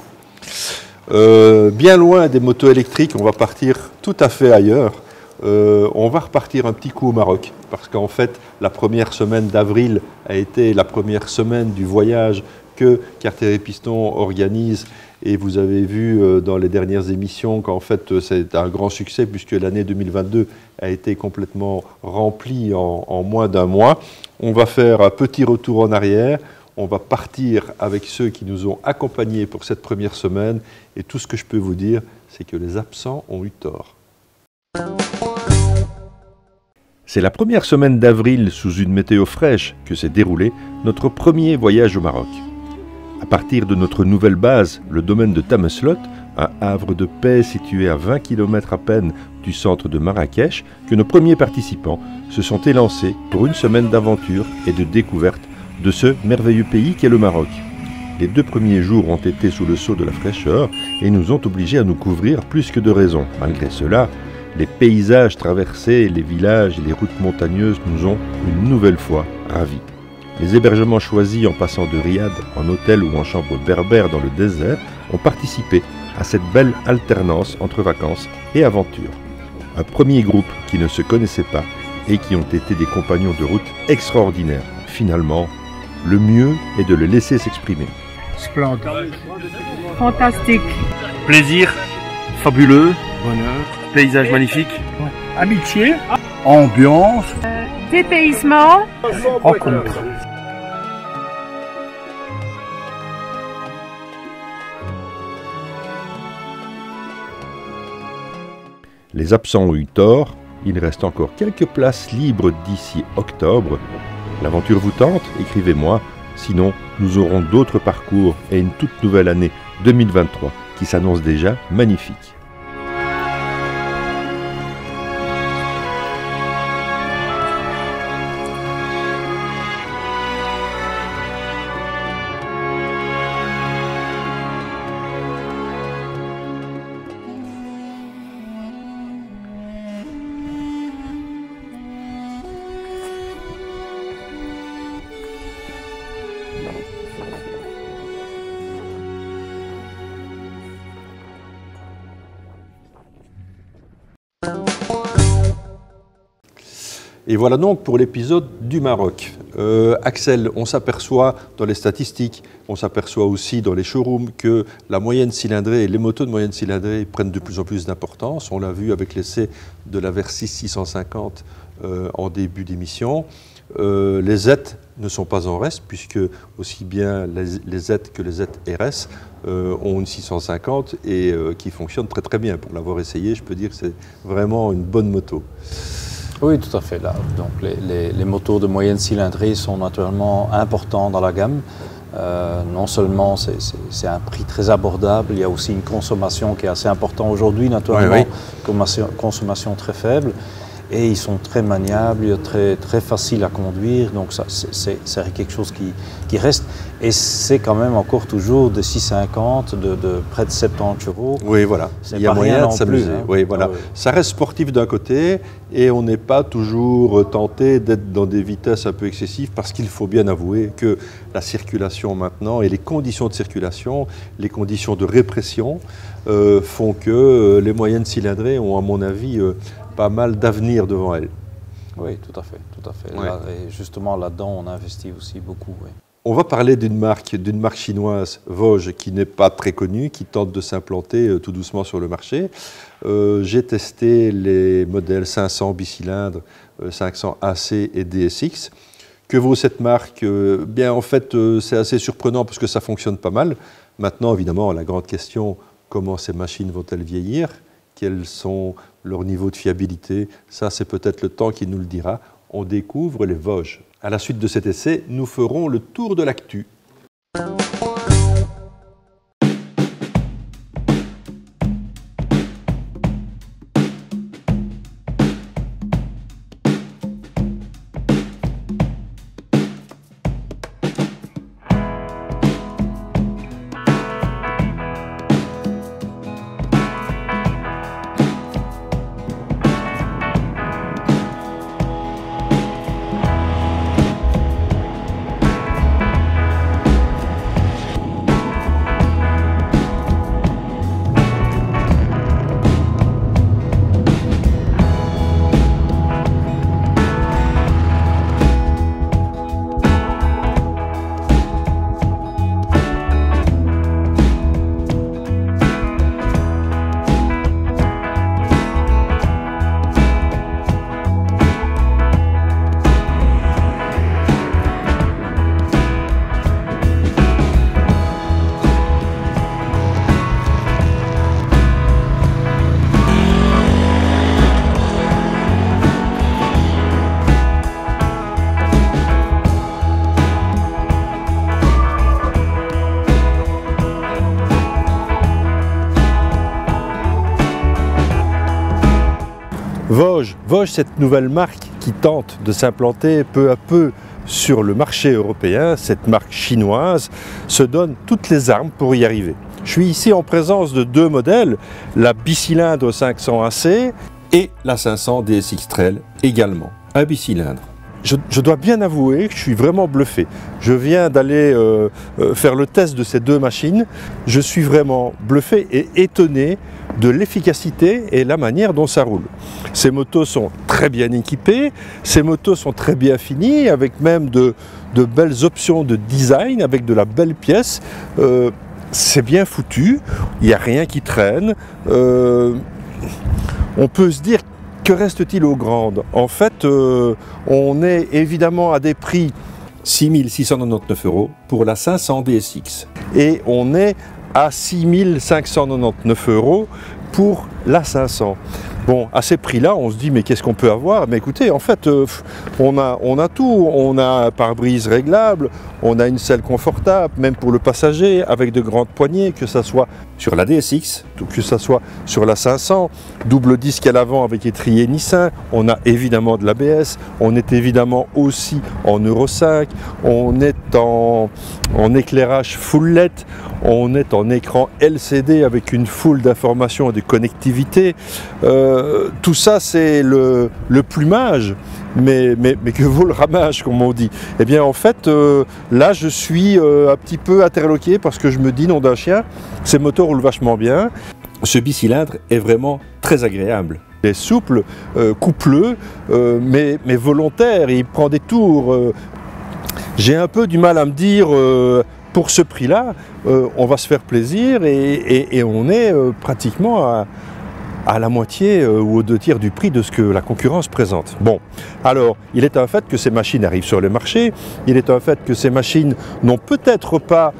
Bien loin des motos électriques, on va partir tout à fait ailleurs. On va repartir un petit coup au Maroc, parce qu'en fait, la première semaine d'avril a été la première semaine du voyage que Carter & Piston organise. Et vous avez vu dans les dernières émissions qu'en fait, c'est un grand succès, puisque l'année 2022 a été complètement remplie en moins d'un mois. On va faire un petit retour en arrière. On va partir avec ceux qui nous ont accompagnés pour cette première semaine. Et tout ce que je peux vous dire, c'est que les absents ont eu tort. C'est la première semaine d'avril sous une météo fraîche que s'est déroulé notre premier voyage au Maroc. À partir de notre nouvelle base, le domaine de Tameslot, un havre de paix situé à 20 km à peine du centre de Marrakech, que nos premiers participants se sont élancés pour une semaine d'aventure et de découverte de ce merveilleux pays qu'est le Maroc. Les 2 premiers jours ont été sous le sceau de la fraîcheur et nous ont obligés à nous couvrir plus que de raison. Malgré cela, les paysages traversés, les villages et les routes montagneuses nous ont une nouvelle fois ravis. Les hébergements choisis en passant de riad en hôtel ou en chambre berbère dans le désert ont participé à cette belle alternance entre vacances et aventures. Un premier groupe qui ne se connaissait pas et qui ont été des compagnons de route extraordinaires. Finalement, le mieux est de le laisser s'exprimer. Splendide. Fantastique. Plaisir, fabuleux, bonheur, paysage magnifique, Amitié, ambiance, Dépaysement. rencontre. Les absents ont eu tort, il reste encore quelques places libres d'ici octobre. L'aventure vous tente? Écrivez-moi, sinon nous aurons d'autres parcours et une toute nouvelle année 2023 qui s'annonce déjà magnifique. Et voilà donc pour l'épisode du Maroc. Axel, on s'aperçoit dans les statistiques, on s'aperçoit aussi dans les showrooms que la moyenne cylindrée et les motos de moyenne cylindrée prennent de plus en plus d'importance. On l'a vu avec l'essai de la Versys 650 en début d'émission. Les Z ne sont pas en reste puisque aussi bien les Z que les ZRS ont une 650 et qui fonctionne très très bien. Pour l'avoir essayé, je peux dire que c'est vraiment une bonne moto. Oui, tout à fait. Là. Donc, les moteurs de moyenne cylindrée sont naturellement importants dans la gamme. Non seulement c'est un prix très abordable, il y a aussi une consommation qui est assez importante aujourd'hui, naturellement, consommation très faible. Et ils sont très maniables, très faciles à conduire, donc c'est quelque chose qui reste. Et c'est quand même encore toujours de 6,50, de près de 70 euros. Oui, voilà. Il y a moyen de s'amuser. Hein. Oui, voilà. Ah, oui. Ça reste sportif d'un côté et on n'est pas toujours tenté d'être dans des vitesses un peu excessives parce qu'il faut bien avouer que la circulation maintenant et les conditions de circulation, les conditions de répression font que les moyennes cylindrées ont, à mon avis, pas mal d'avenir devant elles. Oui, tout à fait, tout à fait. Ouais. Là, et justement, là-dedans, on investit aussi beaucoup. Oui. On va parler d'une marque chinoise, Vosges, qui n'est pas très connue, qui tente de s'implanter tout doucement sur le marché. J'ai testé les modèles 500 bicylindres, 500 AC et DSX. Que vaut cette marque? Bien, en fait, c'est assez surprenant parce que ça fonctionne pas mal. Maintenant, évidemment, la grande question, comment ces machines vont-elles vieillir? Quels sont leurs niveaux de fiabilité? Ça, c'est peut-être le temps qui nous le dira. On découvre les Vosges. À la suite de cet essai, nous ferons le tour de l'actu. Vosges, cette nouvelle marque qui tente de s'implanter peu à peu sur le marché européen, cette marque chinoise, se donne toutes les armes pour y arriver. Je suis ici en présence de deux modèles, la bicylindre 500 AC et la 500 DSX Trail également, un bicylindre. Je dois bien avouer que je suis vraiment bluffé. Je viens d'aller faire le test de ces deux machines. Je suis vraiment bluffé et étonné de l'efficacité et la manière dont ça roule. Ces motos sont très bien équipées, ces motos sont très bien finies, avec même de belles options de design, avec de la belle pièce. C'est bien foutu, il n'y a rien qui traîne. On peut se dire, que reste-t-il aux grandes? En fait, on est évidemment à des prix 6 699 € pour la 500 DSX. Et on est à 6 599 € pour la 500. Bon, à ces prix-là, on se dit, mais qu'est-ce qu'on peut avoir? Mais écoutez, en fait, on a tout. On a un pare-brise réglable, on a une selle confortable, même pour le passager, avec de grandes poignées, que ce soit sur la DSX, que ce soit sur la 500, double disque à l'avant avec étrier Nissin, on a évidemment de l'ABS, on est évidemment aussi en Euro 5, on est en éclairage full LED, on est en écran LCD avec une foule d'informations et de connectivité. Tout ça, c'est le plumage, mais que vaut le ramage, comme on dit? Eh bien, en fait, là, je suis un petit peu interloqué parce que je me dis, nom d'un chien, ces motos roulent vachement bien. Ce bicylindre est vraiment très agréable. Il est souple, coupleux, mais volontaire, il prend des tours. J'ai un peu du mal à me dire... pour ce prix-là, on va se faire plaisir et on est pratiquement à la moitié ou aux 2 tiers du prix de ce que la concurrence présente. Bon, alors, il est un fait que ces machines arrivent sur le marché, il est un fait que ces machines n'ont peut-être pas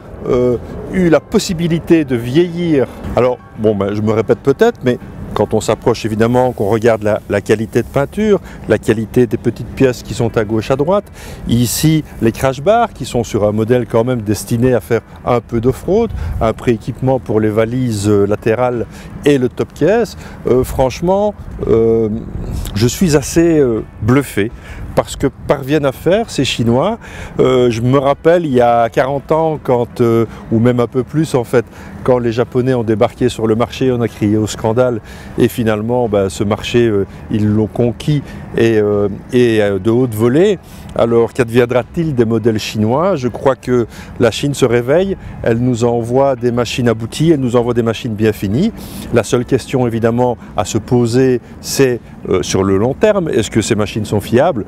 eu la possibilité de vieillir. Alors, bon, ben, je me répète peut-être, mais quand on s'approche évidemment, qu'on regarde la qualité de peinture, la qualité des petites pièces qui sont à gauche, à droite, ici les crash bars qui sont sur un modèle quand même destiné à faire un peu d'off-road, un prééquipement pour les valises latérales et le top case, franchement je suis assez bluffé parce que parviennent à faire ces Chinois. Je me rappelle il y a 40 ans, quand, ou même un peu plus en fait, quand les Japonais ont débarqué sur le marché, on a crié au scandale et finalement ce marché ils l'ont conquis et de haute volée. Alors qu'adviendra-t-il des modèles chinois? Je crois que la Chine se réveille, elle nous envoie des machines abouties, elle nous envoie des machines bien finies. La seule question évidemment à se poser, c'est sur le long terme, est-ce que ces machines sont fiables?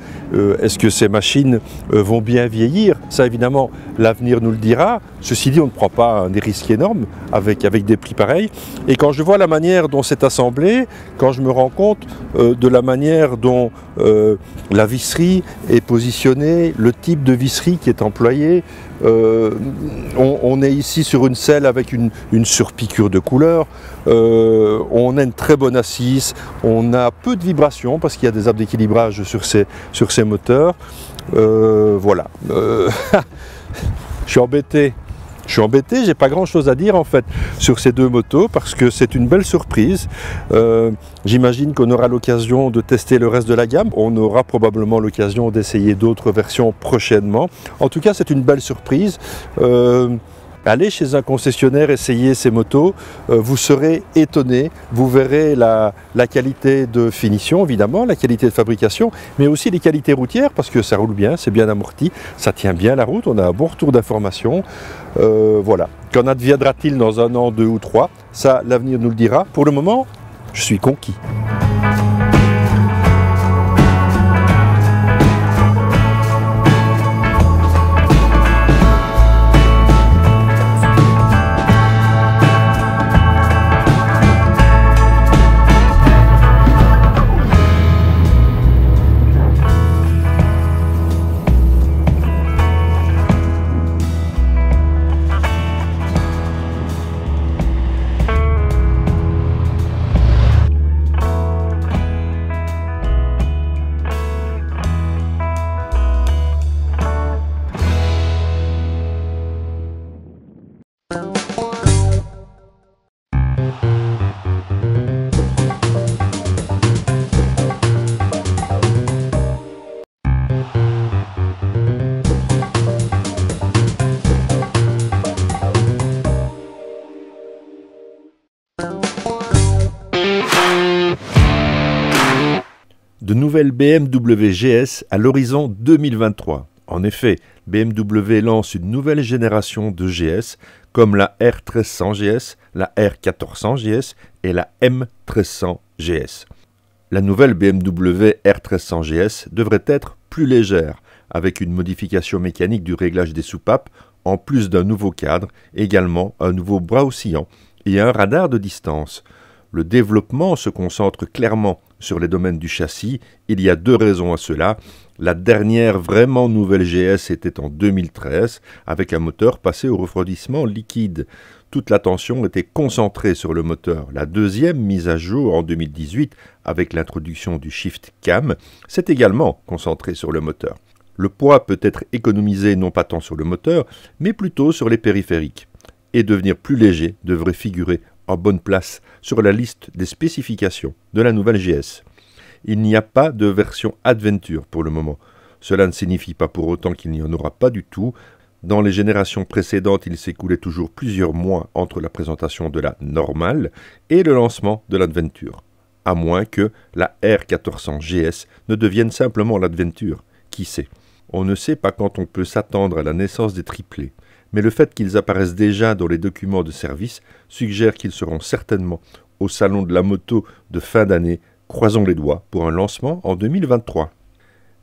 Est-ce que ces machines vont bien vieillir? Ça évidemment l'avenir nous le dira. Ceci dit, on ne prend pas des risques énormes avec des prix pareils. Et quand je vois la manière dont c'est assemblé, quand je me rends compte de la manière dont la visserie est positionnée, le type de visserie qui est employé, on est ici sur une selle avec une surpiqûre de couleur, on a une très bonne assise, on a peu de vibrations parce qu'il y a des arbres d'équilibrage sur ces moteurs. Voilà. Je suis embêté, j'ai pas grand chose à dire en fait sur ces 2 motos parce que c'est une belle surprise. J'imagine qu'on aura l'occasion de tester le reste de la gamme. On aura probablement l'occasion d'essayer d'autres versions prochainement. En tout cas, c'est une belle surprise. Allez chez un concessionnaire, essayez ces motos, vous serez étonné, vous verrez la qualité de finition évidemment, la qualité de fabrication, mais aussi les qualités routières parce que ça roule bien, c'est bien amorti, ça tient bien la route, on a un bon retour d'information. Voilà, qu'en adviendra-t-il dans 1 an, 2 ou 3, ça l'avenir nous le dira. Pour le moment, je suis conquis. De nouvelles BMW GS à l'horizon 2023. En effet, BMW lance une nouvelle génération de GS, comme la R1300 GS, la R1400 GS et la M1300 GS. La nouvelle BMW R1300 GS devrait être plus légère, avec une modification mécanique du réglage des soupapes, en plus d'un nouveau cadre, également un nouveau bras oscillant et un radar de distance. Le développement se concentre clairement sur les domaines du châssis. Il y a 2 raisons à cela. La dernière vraiment nouvelle GS était en 2013, avec un moteur passé au refroidissement liquide. Toute l'attention était concentrée sur le moteur. La deuxième mise à jour en 2018, avec l'introduction du Shift Cam, s'est également concentrée sur le moteur. Le poids peut être économisé non pas tant sur le moteur, mais plutôt sur les périphériques. Et devenir plus léger devrait figurer en bonne place sur la liste des spécifications de la nouvelle GS. Il n'y a pas de version Adventure pour le moment. Cela ne signifie pas pour autant qu'il n'y en aura pas du tout. Dans les générations précédentes, il s'écoulait toujours plusieurs mois entre la présentation de la normale et le lancement de l'Adventure. À moins que la R1400 GS ne devienne simplement l'Adventure. Qui sait? On ne sait pas quand on peut s'attendre à la naissance des triplés. Mais le fait qu'ils apparaissent déjà dans les documents de service suggère qu'ils seront certainement au salon de la moto de fin d'année. Croisons les doigts pour un lancement en 2023.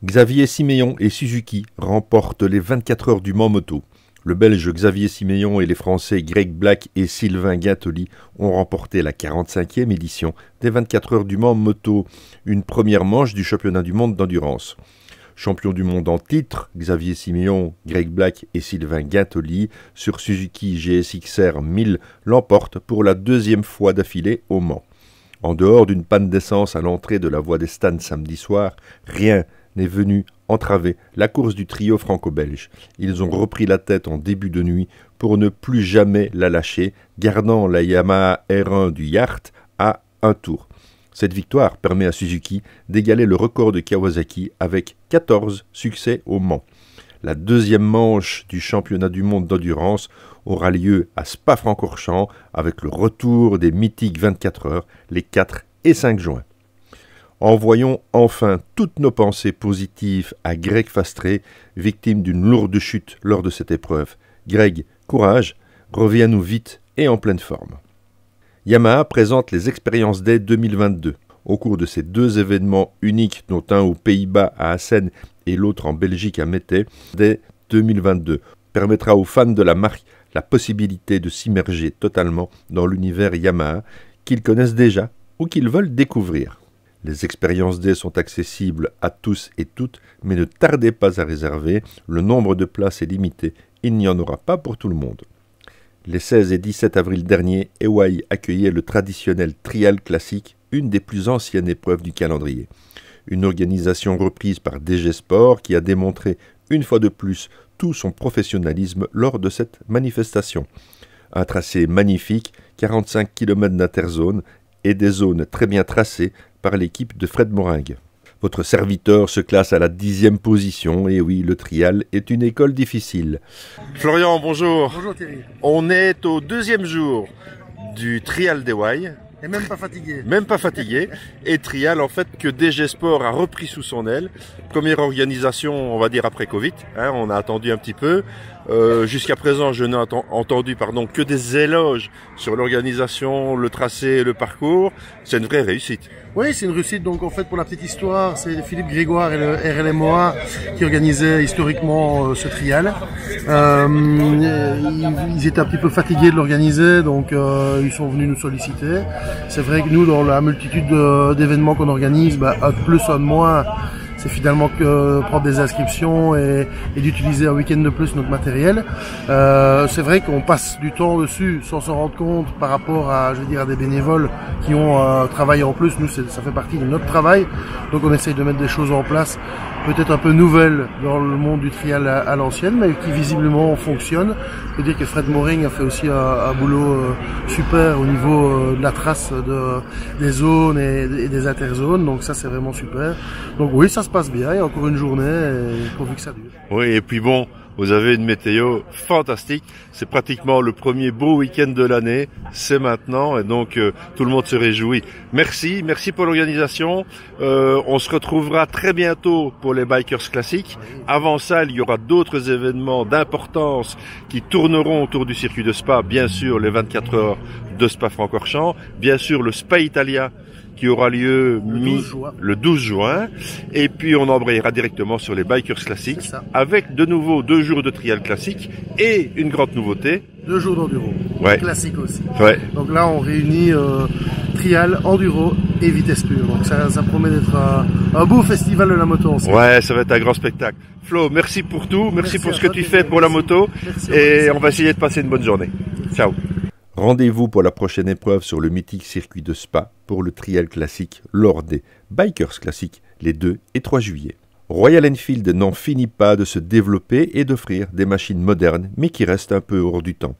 Xavier Siméon et Suzuki remportent les 24 heures du Mans Moto. Le Belge Xavier Siméon et les Français Greg Black et Sylvain Guintoli ont remporté la 45e édition des 24 heures du Mans Moto, une première manche du championnat du monde d'endurance. Champion du monde en titre, Xavier Siméon, Greg Black et Sylvain Guintoli sur Suzuki GSX-R 1000 l'emportent pour la 2e fois d'affilée au Mans. En dehors d'une panne d'essence à l'entrée de la voie des Stanes samedi soir, rien n'est venu entraver la course du trio franco-belge. Ils ont repris la tête en début de nuit pour ne plus jamais la lâcher, gardant la Yamaha R1 du Yacht à un tour. Cette victoire permet à Suzuki d'égaler le record de Kawasaki avec 14 succès au Mans. La 2e manche du championnat du monde d'endurance aura lieu à Spa-Francorchamps avec le retour des mythiques 24 heures les 4 et 5 juin. Envoyons enfin toutes nos pensées positives à Greg Fastré, victime d'une lourde chute lors de cette épreuve. Greg, courage, reviens-nous vite et en pleine forme. Yamaha présente les Experience Day 2022. Au cours de ces 2 événements uniques, dont un aux Pays-Bas à Assen et l'autre en Belgique à Mettey, dès 2022, permettra aux fans de la marque la possibilité de s'immerger totalement dans l'univers Yamaha qu'ils connaissent déjà ou qu'ils veulent découvrir. Les Experience Day sont accessibles à tous et toutes, mais ne tardez pas à réserver, le nombre de places est limité, il n'y en aura pas pour tout le monde. Les 16 et 17 avril dernier, EWAI accueillait le traditionnel Trial Classic, une des plus anciennes épreuves du calendrier. Une organisation reprise par DG Sport qui a démontré une fois de plus tout son professionnalisme lors de cette manifestation. Un tracé magnifique, 45 km d'interzone et des zones très bien tracées par l'équipe de Fred Moringue. Votre serviteur se classe à la 10e position, et oui, le trial est une école difficile. Florian, bonjour. Bonjour Thierry. On est au 2e jour du trial d'EWAI. Et même pas fatigué. Même pas fatigué. Et trial, en fait, que DG Sport a repris sous son aile. Première organisation, on va dire, après Covid. Hein, on a attendu un petit peu. Jusqu'à présent, je n'ai entendu que des éloges sur l'organisation, le tracé, le parcours. C'est une vraie réussite. Oui, c'est une réussite. Donc en fait, pour la petite histoire, c'est Philippe Grégoire et le RLMOA qui organisaient historiquement ce trial. Ils étaient un petit peu fatigués de l'organiser, donc ils sont venus nous solliciter. C'est vrai que nous, dans la multitude d'événements qu'on organise, un de plus, un de moins, c'est finalement que prendre des inscriptions et d'utiliser un week-end de plus notre matériel. C'est vrai qu'on passe du temps dessus sans s'en rendre compte par rapport à, à des bénévoles qui ont travaillé en plus. Nous, ça fait partie de notre travail. Donc on essaye de mettre des choses en place, peut-être un peu nouvelles dans le monde du trial à l'ancienne, mais qui visiblement fonctionnent. Je peux dire que Fred Moring a fait aussi un boulot super au niveau de la trace des zones et des interzones. Donc ça, c'est vraiment super. Donc oui, ça se passe bien. Il y a encore une journée et pourvu que ça dure. Oui, et puis bon, Vous avez une météo fantastique. C'est pratiquement le premier beau week-end de l'année. C'est maintenant et donc tout le monde se réjouit. Merci pour l'organisation. On se retrouvera très bientôt pour les Bikers classiques. Avant ça, il y aura d'autres événements d'importance qui tourneront autour du circuit de Spa. Bien sûr, les 24 heures de Spa-Francorchamps. Bien sûr, le Spa Italia qui aura lieu le 12 juin. Et puis on embrayera directement sur les Bikers classiques avec de nouveau 2 jours de trial classique et une grande nouveauté. 2 jours d'enduro, classique aussi. Ouais. Donc là on réunit trial, enduro et vitesse pure. Donc ça promet d'être un beau festival de la moto ensemble. Ouais, ça va être un grand spectacle. Flo, merci pour tout, merci pour ce que tu fais pour la moto et on va essayer de passer une bonne journée. Ciao. Rendez-vous pour la prochaine épreuve sur le mythique circuit de Spa pour le trial classique lors des Bikers classiques les 2 et 3 juillet. Royal Enfield n'en finit pas de se développer et d'offrir des machines modernes mais qui restent un peu hors du temps.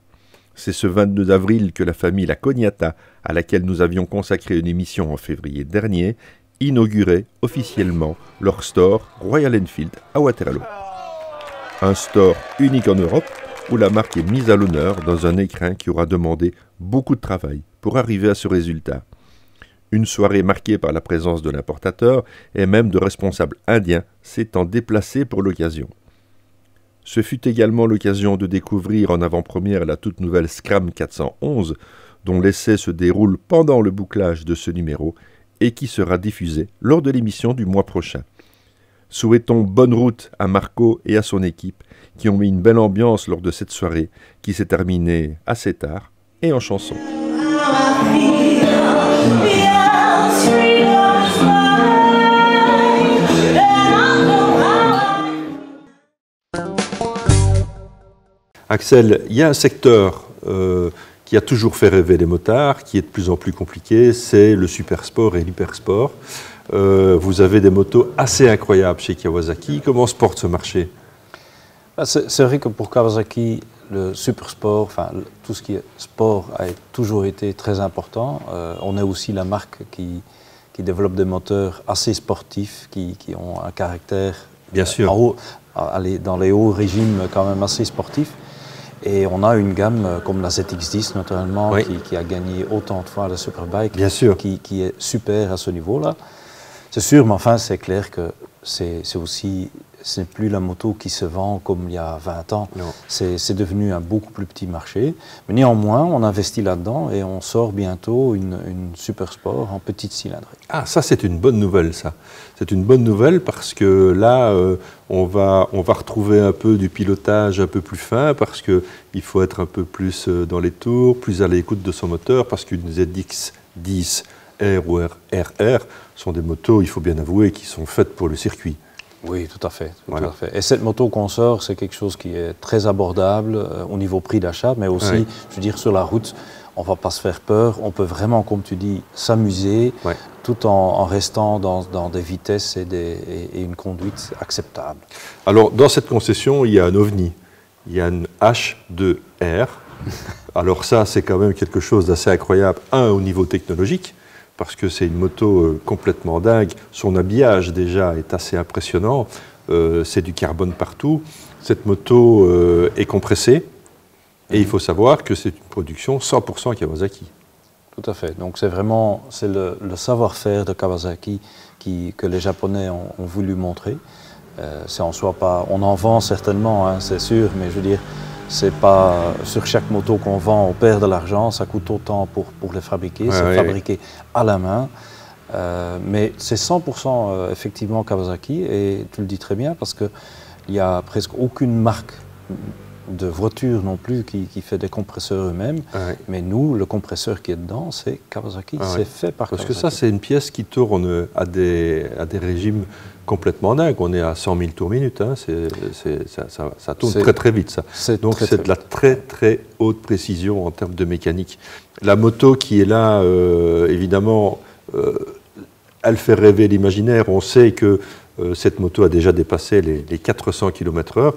C'est ce 22 avril que la famille La Cognata, à laquelle nous avions consacré une émission en février dernier, inaugurait officiellement leur store Royal Enfield à Waterloo. Un store unique en Europe où la marque est mise à l'honneur dans un écrin qui aura demandé beaucoup de travail pour arriver à ce résultat. Une soirée marquée par la présence de l'importateur et même de responsables indiens s'étant déplacés pour l'occasion. Ce fut également l'occasion de découvrir en avant-première la toute nouvelle Scram 411, dont l'essai se déroule pendant le bouclage de ce numéro et qui sera diffusé lors de l'émission du mois prochain. Souhaitons bonne route à Marco et à son équipe qui ont mis une belle ambiance lors de cette soirée qui s'est terminée assez tard et en chanson. Axel, il y a un secteur qui a toujours fait rêver les motards, qui est de plus en plus compliqué, c'est le supersport et l'hypersport. Vous avez des motos assez incroyables chez Kawasaki. Comment se porte ce marché? C'est vrai que pour Kawasaki, le supersport, enfin tout ce qui est sport a toujours été très important. On est aussi la marque qui développe des moteurs assez sportifs, qui ont un caractère bien sûr dans les hauts régimes quand même assez sportifs. Et on a une gamme comme la ZX10 naturellement, qui a gagné autant de fois la Superbike, bien sûr, qui est super à ce niveau-là. C'est sûr, mais enfin c'est clair que c'est aussi, ce n'est plus la moto qui se vend comme il y a 20 ans. C'est devenu un beaucoup plus petit marché. Mais néanmoins, on investit là-dedans et on sort bientôt une super sport en petite cylindrée. Ah, ça c'est une bonne nouvelle, ça. C'est une bonne nouvelle parce que là, on va retrouver un peu du pilotage un peu plus fin parce qu'il faut être un peu plus dans les tours, plus à l'écoute de son moteur parce qu'une ZX10 R ou RR sont des motos, il faut bien avouer, qui sont faites pour le circuit. Oui, tout à fait. Tout à fait. Et cette moto qu'on sort, c'est quelque chose qui est très abordable au niveau prix d'achat, mais aussi, je veux dire, sur la route, on ne va pas se faire peur. On peut vraiment, comme tu dis, s'amuser tout en restant dans des vitesses et une conduite acceptable. Alors, dans cette concession, il y a un ovni. Il y a une H2R. Alors ça, c'est quand même quelque chose d'assez incroyable. Au niveau technologique, parce que c'est une moto complètement dingue. Son habillage déjà est assez impressionnant. C'est du carbone partout. Cette moto est compressée. Et il faut savoir que c'est une production 100% Kawasaki. Tout à fait. Donc c'est vraiment le savoir-faire de Kawasaki que les Japonais ont voulu montrer. C'est en soi pas... On en vend certainement, hein, c'est sûr, mais je veux dire, c'est pas sur chaque moto qu'on vend, on perd de l'argent, ça coûte autant pour les fabriquer, c'est fabriqué à la main. Mais c'est 100% effectivement Kawasaki, et tu le dis très bien, parce qu'il n'y a presque aucune marque de voiture non plus qui fait des compresseurs eux-mêmes. Mais nous, le compresseur qui est dedans, c'est Kawasaki, c'est fait par Kawasaki. Parce que ça, c'est une pièce qui tourne à des régimes complètement dingues. On est à 100 000 tours minute, hein. Ça tourne très très vite, ça. Donc c'est de la très très haute précision en termes de mécanique. La moto qui est là, évidemment, elle fait rêver l'imaginaire. On sait que cette moto a déjà dépassé les 400 km/h.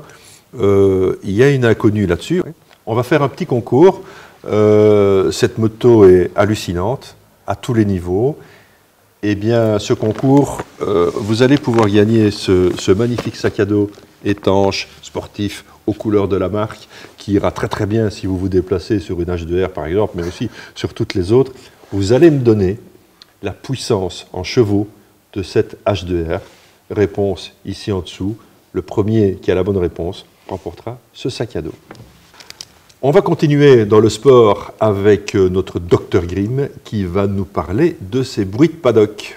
Il y a une inconnue là-dessus. On va faire un petit concours. Cette moto est hallucinante à tous les niveaux. Eh bien, ce concours, vous allez pouvoir gagner ce magnifique sac à dos étanche, sportif, aux couleurs de la marque, qui ira très très bien si vous vous déplacez sur une H2R par exemple, mais aussi sur toutes les autres. Vous allez me donner la puissance en chevaux de cette H2R. Réponse ici en dessous. Le premier qui a la bonne réponse remportera ce sac à dos. On va continuer dans le sport avec notre Dr Grimm qui va nous parler de ces bruits de paddock.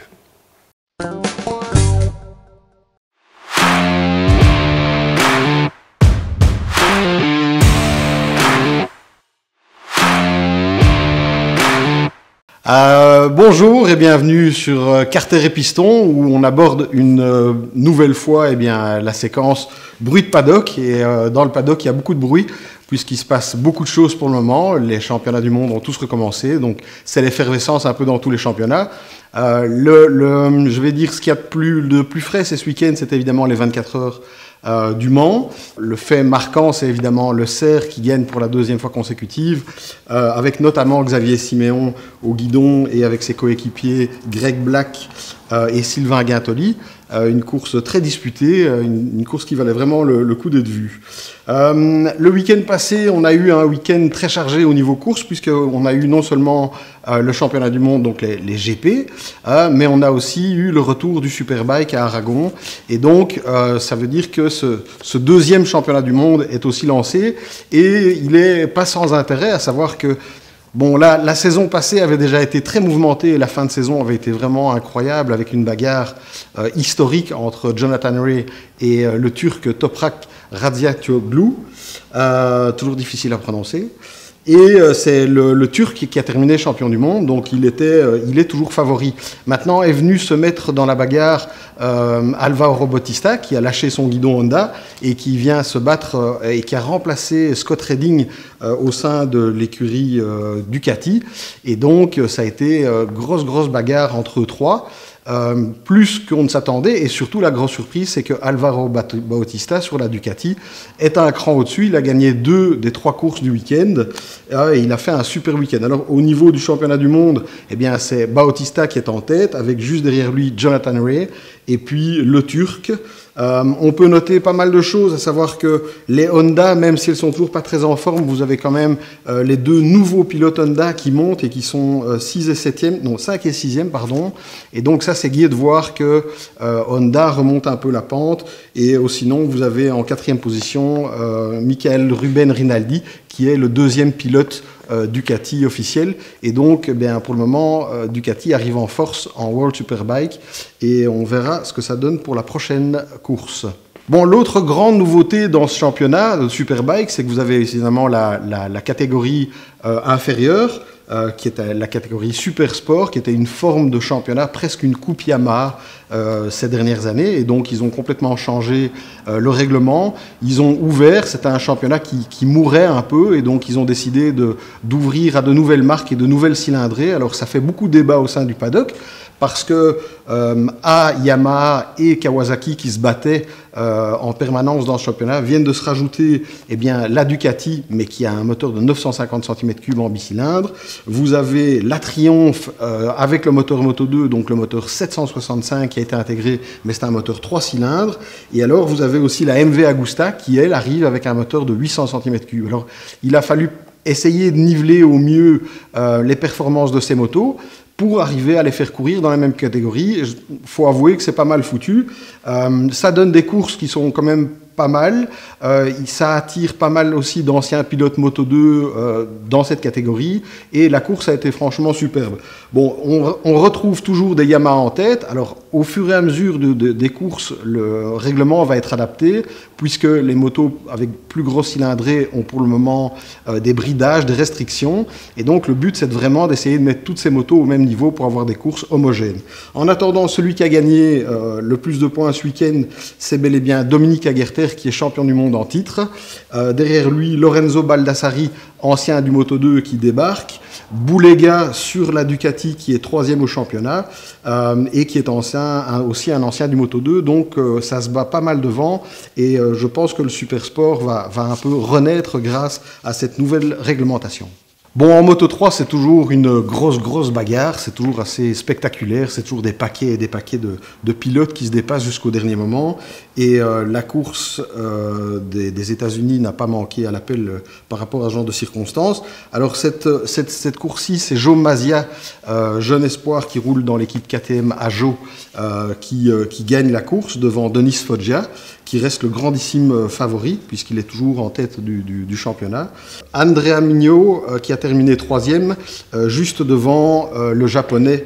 Bonjour et bienvenue sur Carter et Piston où on aborde une nouvelle fois la séquence bruit de paddock. Et dans le paddock, il y a beaucoup de bruit puisqu'il se passe beaucoup de choses pour le moment. Les championnats du monde ont tous recommencé, donc c'est l'effervescence un peu dans tous les championnats. Je vais dire ce qu'il y a de plus frais ce week-end, c'est évidemment les 24 heures du Mans. Le fait marquant, c'est évidemment le Cerf qui gagne pour la deuxième fois consécutive, avec notamment Xavier Siméon au guidon et avec ses coéquipiers Greg Black et Sylvain Guintoli. Une course très disputée, une course qui valait vraiment le coup d'être vue. Le week-end passé, on a eu un week-end très chargé au niveau course, puisqu'on a eu non seulement le championnat du monde, donc les GP, mais on a aussi eu le retour du Superbike à Aragon. Et donc, ça veut dire que ce deuxième championnat du monde est aussi lancé, et il n'est pas sans intérêt, à savoir que bon, la saison passée avait déjà été très mouvementée et la fin de saison avait été vraiment incroyable avec une bagarre historique entre Jonathan Rea et le Turc Toprak Razgatlioglu, toujours difficile à prononcer. Et c'est le Turc qui a terminé champion du monde, donc il est toujours favori. Maintenant est venu se mettre dans la bagarre Alvaro Bautista, qui a lâché son guidon Honda et qui vient se battre et qui a remplacé Scott Redding au sein de l'écurie Ducati. Et donc ça a été grosse bagarre entre eux trois. Plus qu'on ne s'attendait, et surtout la grosse surprise, c'est que Alvaro Bautista sur la Ducati est un cran au-dessus. Il a gagné 2 des 3 courses du week-end et il a fait un super week-end. Alors au niveau du championnat du monde, c'est Bautista qui est en tête, avec juste derrière lui Jonathan Rea et puis le Turc. On peut noter pas mal de choses, à savoir que les Honda, même si elles sont toujours pas très en forme, vous avez quand même les 2 nouveaux pilotes Honda qui montent et qui sont 5 et 6e, pardon. Et donc ça, c'est gai de voir que Honda remonte un peu la pente. Et sinon, vous avez en 4e position Michael Ruben Rinaldi, qui est le 2e pilote Ducati officiel. Et donc, pour le moment, Ducati arrive en force en World Superbike et on verra ce que ça donne pour la prochaine course. Bon, l'autre grande nouveauté dans ce championnat de Superbike, c'est que vous avez évidemment la catégorie inférieure, qui était la catégorie Super Sport, qui était une forme de championnat, presque une coupe Yamaha ces dernières années. Et donc, ils ont complètement changé le règlement. Ils ont ouvert, c'était un championnat qui mourait un peu, et donc ils ont décidé d'ouvrir à de nouvelles marques et de nouvelles cylindrées. Alors, ça fait beaucoup de débats au sein du paddock, parce que Yamaha et Kawasaki qui se battaient en permanence dans ce championnat viennent de se rajouter la Ducati, mais qui a un moteur de 950 cm3 en bicylindre. Vous avez la Triumph avec le moteur Moto2, donc le moteur 765 qui a été intégré, mais c'est un moteur 3 cylindres. Et alors vous avez aussi la MV Agusta qui, elle, arrive avec un moteur de 800 cm3. Alors il a fallu essayer de niveler au mieux les performances de ces motos pour arriver à les faire courir dans la même catégorie. Il faut avouer que c'est pas mal foutu. Ça donne des courses qui sont quand même pas mal. Ça attire pas mal aussi d'anciens pilotes Moto2 dans cette catégorie. Et la course a été franchement superbe. Bon, on retrouve toujours des Yamaha en tête. Alors, au fur et à mesure des courses, le règlement va être adapté, puisque les motos avec plus gros cylindrées ont pour le moment des bridages, des restrictions. Et donc, le but, c'est vraiment d'essayer de mettre toutes ces motos au même niveau pour avoir des courses homogènes. En attendant, celui qui a gagné le plus de points ce week-end, c'est bel et bien Dominique Aguerter, qui est champion du monde en titre. Derrière lui, Lorenzo Baldassari, ancien du Moto2, qui débarque. Boulega sur la Ducati, qui est 3e au championnat et qui est aussi un ancien du Moto2. Donc ça se bat pas mal devant et je pense que le Super Sport va un peu renaître grâce à cette nouvelle réglementation. Bon, en Moto 3, c'est toujours une grosse bagarre, c'est toujours assez spectaculaire, c'est toujours des paquets et des paquets de pilotes qui se dépassent jusqu'au dernier moment. Et la course des États-Unis n'a pas manqué à l'appel par rapport à ce genre de circonstances. Alors cette course-ci, c'est Joe Mazia, jeune espoir qui roule dans l'équipe KTM Ajo, qui gagne la course devant Denis Foggia, qui reste le grandissime favori, puisqu'il est toujours en tête du championnat. Andrea Migno, qui a terminé 3e, juste devant le japonais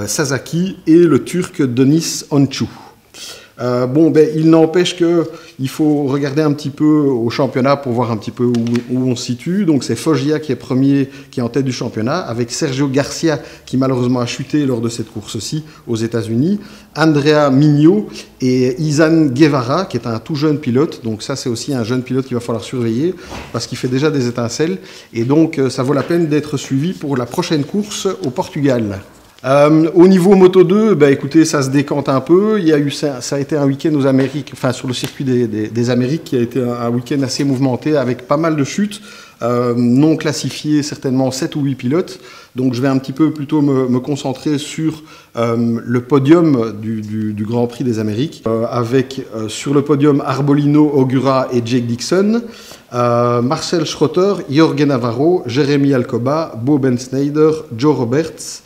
Sasaki et le turc Denis Oncu. Il n'empêche qu'il faut regarder un petit peu au championnat pour voir un petit peu où on se situe. Donc c'est Foggia qui est premier, qui est en tête du championnat, avec Sergio Garcia qui malheureusement a chuté lors de cette course-ci aux États-Unis, Andrea Migno et Izan Guevara qui est un tout jeune pilote. Donc ça c'est aussi un jeune pilote qu'il va falloir surveiller parce qu'il fait déjà des étincelles et donc ça vaut la peine d'être suivi pour la prochaine course au Portugal. Au niveau Moto 2, écoutez, ça se décante un peu. Ça a été un week-end aux Amériques, enfin sur le circuit des Amériques, qui a été un week-end assez mouvementé avec pas mal de chutes, non classifiées, certainement 7 ou 8 pilotes. Donc je vais un petit peu plutôt me concentrer sur le podium du Grand Prix des Amériques, avec sur le podium Arbolino, Ogura et Jake Dixon, Marcel Schroeter, Jorge Navarro, Jérémy Alcoba, Bo Ben Snyder, Joe Roberts,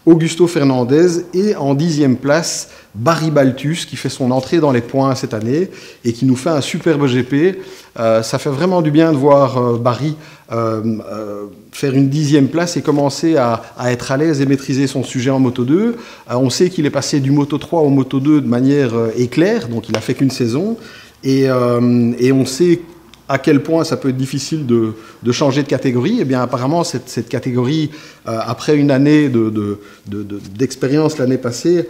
Augusto Fernandez et en 10e place, Barry Baltus qui fait son entrée dans les points cette année et qui nous fait un superbe GP. Ça fait vraiment du bien de voir Barry faire une 10e place et commencer à être à l'aise et maîtriser son sujet en Moto 2. On sait qu'il est passé du Moto 3 au Moto 2 de manière éclair, donc il a fait qu'une saison. Et on sait à quel point ça peut être difficile de changer de catégorie. Eh bien, apparemment, cette catégorie, après une année d'expérience l'année passée,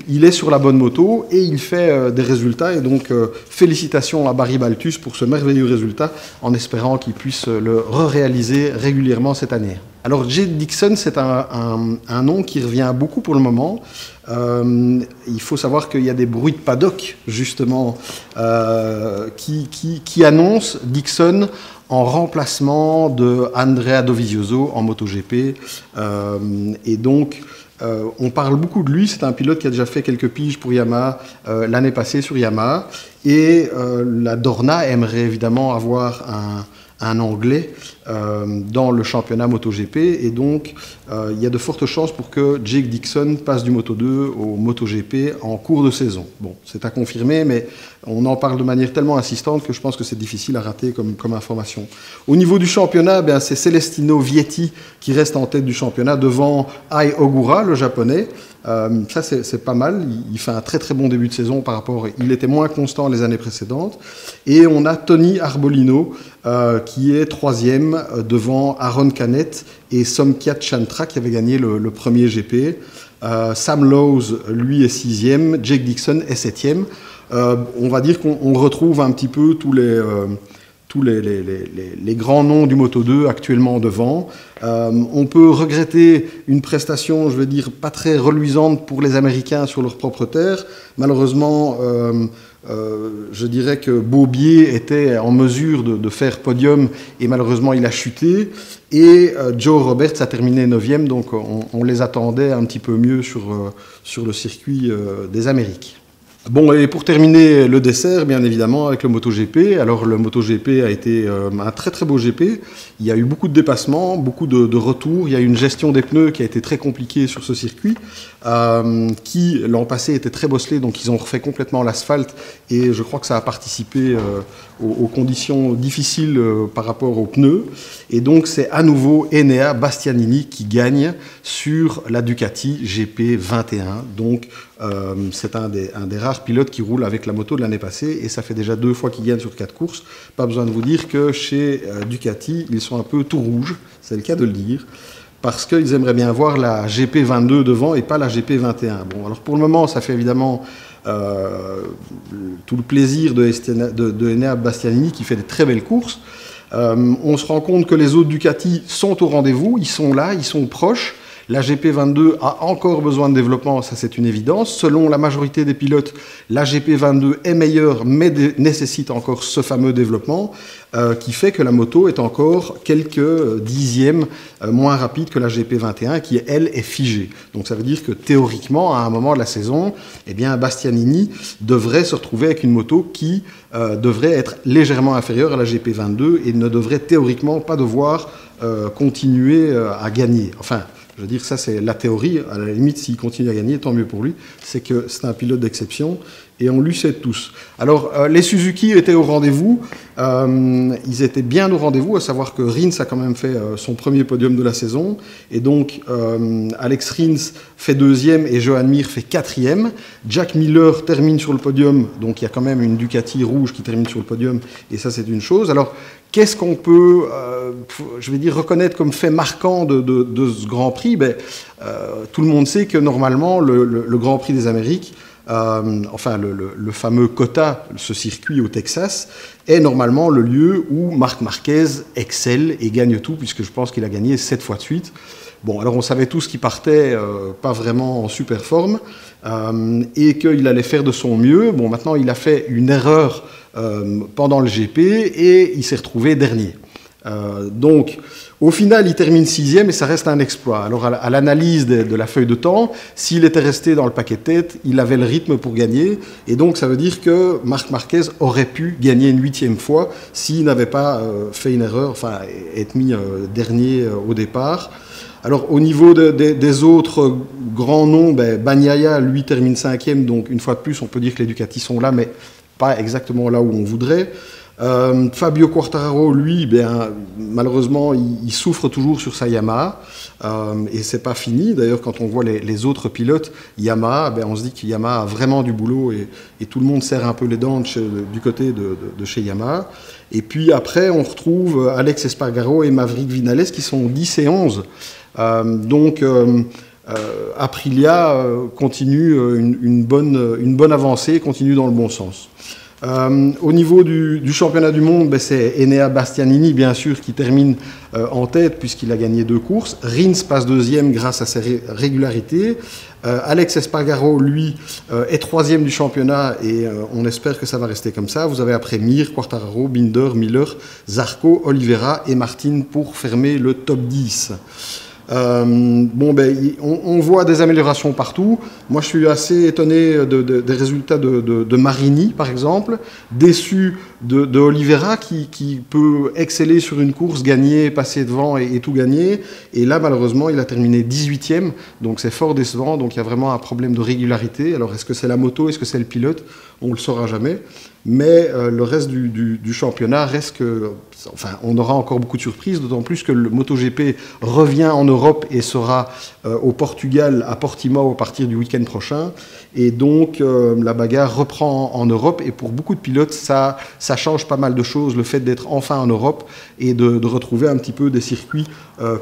il est sur la bonne moto et il fait des résultats. Et donc, félicitations à Barry Baltus pour ce merveilleux résultat, en espérant qu'il puisse le réaliser régulièrement cette année. Alors, Jake Dixon, c'est un nom qui revient beaucoup pour le moment. Il faut savoir qu'il y a des bruits de paddock, justement, qui annoncent Dixon en remplacement de Andrea Dovizioso en MotoGP. Et donc, on parle beaucoup de lui. C'est un pilote qui a déjà fait quelques piges pour Yamaha l'année passée sur Yamaha. Et la Dorna aimerait évidemment avoir un Anglais dans le championnat MotoGP et donc il y a de fortes chances pour que Jake Dixon passe du Moto 2 au MotoGP en cours de saison. Bon, c'est à confirmer, mais on en parle de manière tellement insistante que je pense que c'est difficile à rater comme information. Au niveau du championnat, c'est Celestino Vietti qui reste en tête du championnat devant Ai Ogura, le japonais. Ça, c'est pas mal. Il fait un très très bon début de saison par rapport... Il était moins constant les années précédentes. Et on a Tony Arbolino qui est 3e devant Aaron Canet et Somkiat Chantra qui avait gagné le premier GP. Sam Lowes, lui, est 6e. Jake Dixon est 7e. On va dire qu'on retrouve un petit peu tous les grands noms du Moto 2 actuellement devant. On peut regretter une prestation, je veux dire, pas très reluisante pour les Américains sur leur propre terre. Malheureusement, je dirais que Beaubier était en mesure de faire podium et malheureusement il a chuté. Et Joe Roberts a terminé 9e, donc on les attendait un petit peu mieux sur le circuit des Amériques. Bon, et pour terminer le dessert, bien évidemment, avec le MotoGP. Alors, le MotoGP a été un très très beau GP. Il y a eu beaucoup de dépassements, beaucoup de retours. Il y a eu une gestion des pneus qui a été très compliquée sur ce circuit, qui l'an passé était très bosselé, donc ils ont refait complètement l'asphalte. Et je crois que ça a participé aux conditions difficiles par rapport aux pneus. Et donc, c'est à nouveau Enea Bastianini qui gagne sur la Ducati GP21. Donc, c'est un des rares pilotes qui roule avec la moto de l'année passée et ça fait déjà 2 fois qu'il gagne sur 4 courses. Pas besoin de vous dire que chez Ducati, ils sont un peu tout rouges, c'est le cas de le dire, parce qu'ils aimeraient bien voir la GP22 devant et pas la GP21. Bon, alors pour le moment, ça fait évidemment tout le plaisir de Enea Bastianini qui fait des très belles courses. On se rend compte que les autres Ducati sont au rendez-vous, ils sont là, ils sont proches. La GP22 a encore besoin de développement, ça c'est une évidence. Selon la majorité des pilotes, la GP22 est meilleure, mais nécessite encore ce fameux développement qui fait que la moto est encore quelques dixièmes moins rapide que la GP21 qui, elle, est figée. Donc ça veut dire que théoriquement, à un moment de la saison, eh bien, Bastianini devrait se retrouver avec une moto qui devrait être légèrement inférieure à la GP22 et ne devrait théoriquement pas devoir continuer à gagner. Enfin, je veux dire, ça c'est la théorie. À la limite, s'il continue à gagner, tant mieux pour lui. C'est que c'est un pilote d'exception et on lui cède tous. Alors, les Suzuki étaient au rendez-vous. Ils étaient bien au rendez-vous, à savoir que Rins a quand même fait son premier podium de la saison. Et donc, Alex Rins fait deuxième et Johan Mir fait quatrième. Jack Miller termine sur le podium. Donc, il y a quand même une Ducati rouge qui termine sur le podium. Et ça, c'est une chose. Alors, qu'est-ce qu'on peut, je vais dire, reconnaître comme fait marquant de ce Grand Prix? Tout le monde sait que normalement, le Grand Prix des Amériques, enfin le fameux COTA, ce circuit au Texas, est normalement le lieu où Marc Marquez excelle et gagne tout, puisque je pense qu'il a gagné 7 fois de suite. Bon, alors on savait tous qu'il partait pas vraiment en super forme et qu'il allait faire de son mieux. Bon, maintenant il a fait une erreur pendant le GP et il s'est retrouvé dernier. Donc, au final, il termine 6e et ça reste un exploit. Alors, à l'analyse de la feuille de temps, s'il était resté dans le paquet de tête, il avait le rythme pour gagner. Et donc, ça veut dire que Marc Marquez aurait pu gagner une 8e fois s'il n'avait pas fait une erreur, enfin, être mis dernier au départ. Alors, au niveau des autres grands noms, Bagnaia, lui, termine 5e. Donc, une fois de plus, on peut dire que les Ducati sont là, mais pas exactement là où on voudrait. Fabio Quartararo, lui, malheureusement, il souffre toujours sur sa Yamaha et c'est pas fini. D'ailleurs, quand on voit les autres pilotes Yamaha, on se dit que Yamaha a vraiment du boulot et tout le monde serre un peu les dents du côté de chez Yamaha. Et puis après, on retrouve Alex Espargaro et Maverick Vinales qui sont 10 et 11. Donc, Aprilia continue une bonne avancée, continue dans le bon sens. Au niveau du championnat du monde, c'est Enea Bastianini, bien sûr, qui termine en tête puisqu'il a gagné 2 courses. Rins passe 2e grâce à sa régularité. Alex Espargaro, lui, est 3e du championnat et on espère que ça va rester comme ça. Vous avez après Mir, Quartararo, Binder, Miller, Zarco, Oliveira et Martin pour fermer le top 10. On voit des améliorations partout. Moi, je suis assez étonné des résultats de Marini, par exemple. Déçu de Oliveira, qui peut exceller sur une course, gagner, passer devant et tout gagner. Et là, malheureusement, il a terminé 18e. Donc, c'est fort décevant. Donc, il y a vraiment un problème de régularité. Alors, est-ce que c'est la moto? Est-ce que c'est le pilote? On ne le saura jamais. Mais le reste du championnat reste que... Enfin, on aura encore beaucoup de surprises, d'autant plus que le MotoGP revient en Europe et sera au Portugal, à Portimao, à partir du week-end prochain. Et donc, la bagarre reprend en Europe. Et pour beaucoup de pilotes, ça change pas mal de choses, le fait d'être enfin en Europe et de retrouver un petit peu des circuits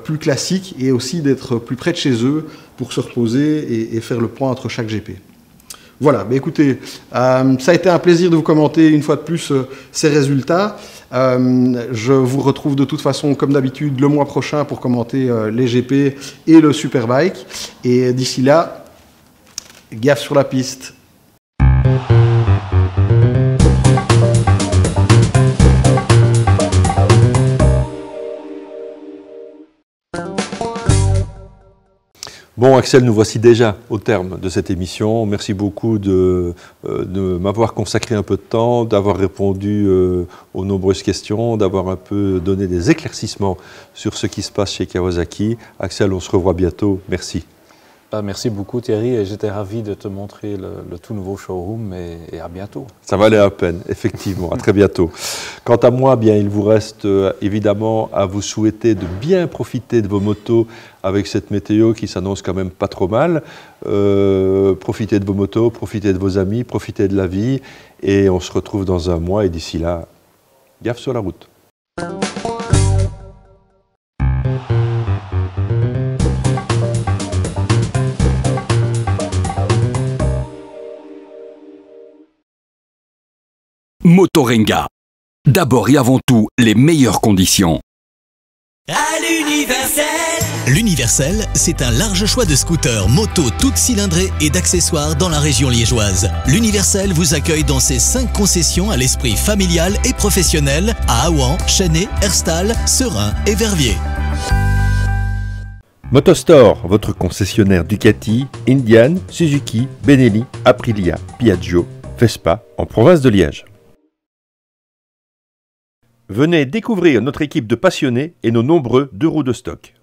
plus classiques et aussi d'être plus près de chez eux pour se reposer et faire le point entre chaque GP. Voilà, écoutez, ça a été un plaisir de vous commenter une fois de plus ces résultats. Je vous retrouve de toute façon, comme d'habitude, le mois prochain pour commenter les GP et le Superbike. Et d'ici là, gaffe sur la piste. Bon Axel, nous voici déjà au terme de cette émission. Merci beaucoup de m'avoir consacré un peu de temps, d'avoir répondu aux nombreuses questions, d'avoir un peu donné des éclaircissements sur ce qui se passe chez Kawasaki. Axel, on se revoit bientôt. Merci. Merci beaucoup Thierry et j'étais ravi de te montrer le tout nouveau showroom et à bientôt. Ça valait la peine, effectivement, à très bientôt. Quant à moi, il vous reste évidemment à vous souhaiter de bien profiter de vos motos avec cette météo qui s'annonce quand même pas trop mal. Profitez de vos motos, profitez de vos amis, profitez de la vie et on se retrouve dans un mois et d'ici là, gaffe sur la route. Motorenga. D'abord et avant tout, les meilleures conditions. À l'Universel. L'Universel, c'est un large choix de scooters, motos toutes cylindrées et d'accessoires dans la région liégeoise. L'Universel vous accueille dans ses 5 concessions à l'esprit familial et professionnel à Aouan, Chennai, Herstal, Serein et Verviers. Motostore, votre concessionnaire Ducati, Indian, Suzuki, Benelli, Aprilia, Piaggio, Vespa en province de Liège. Venez découvrir notre équipe de passionnés et nos nombreux 2 roues de stock.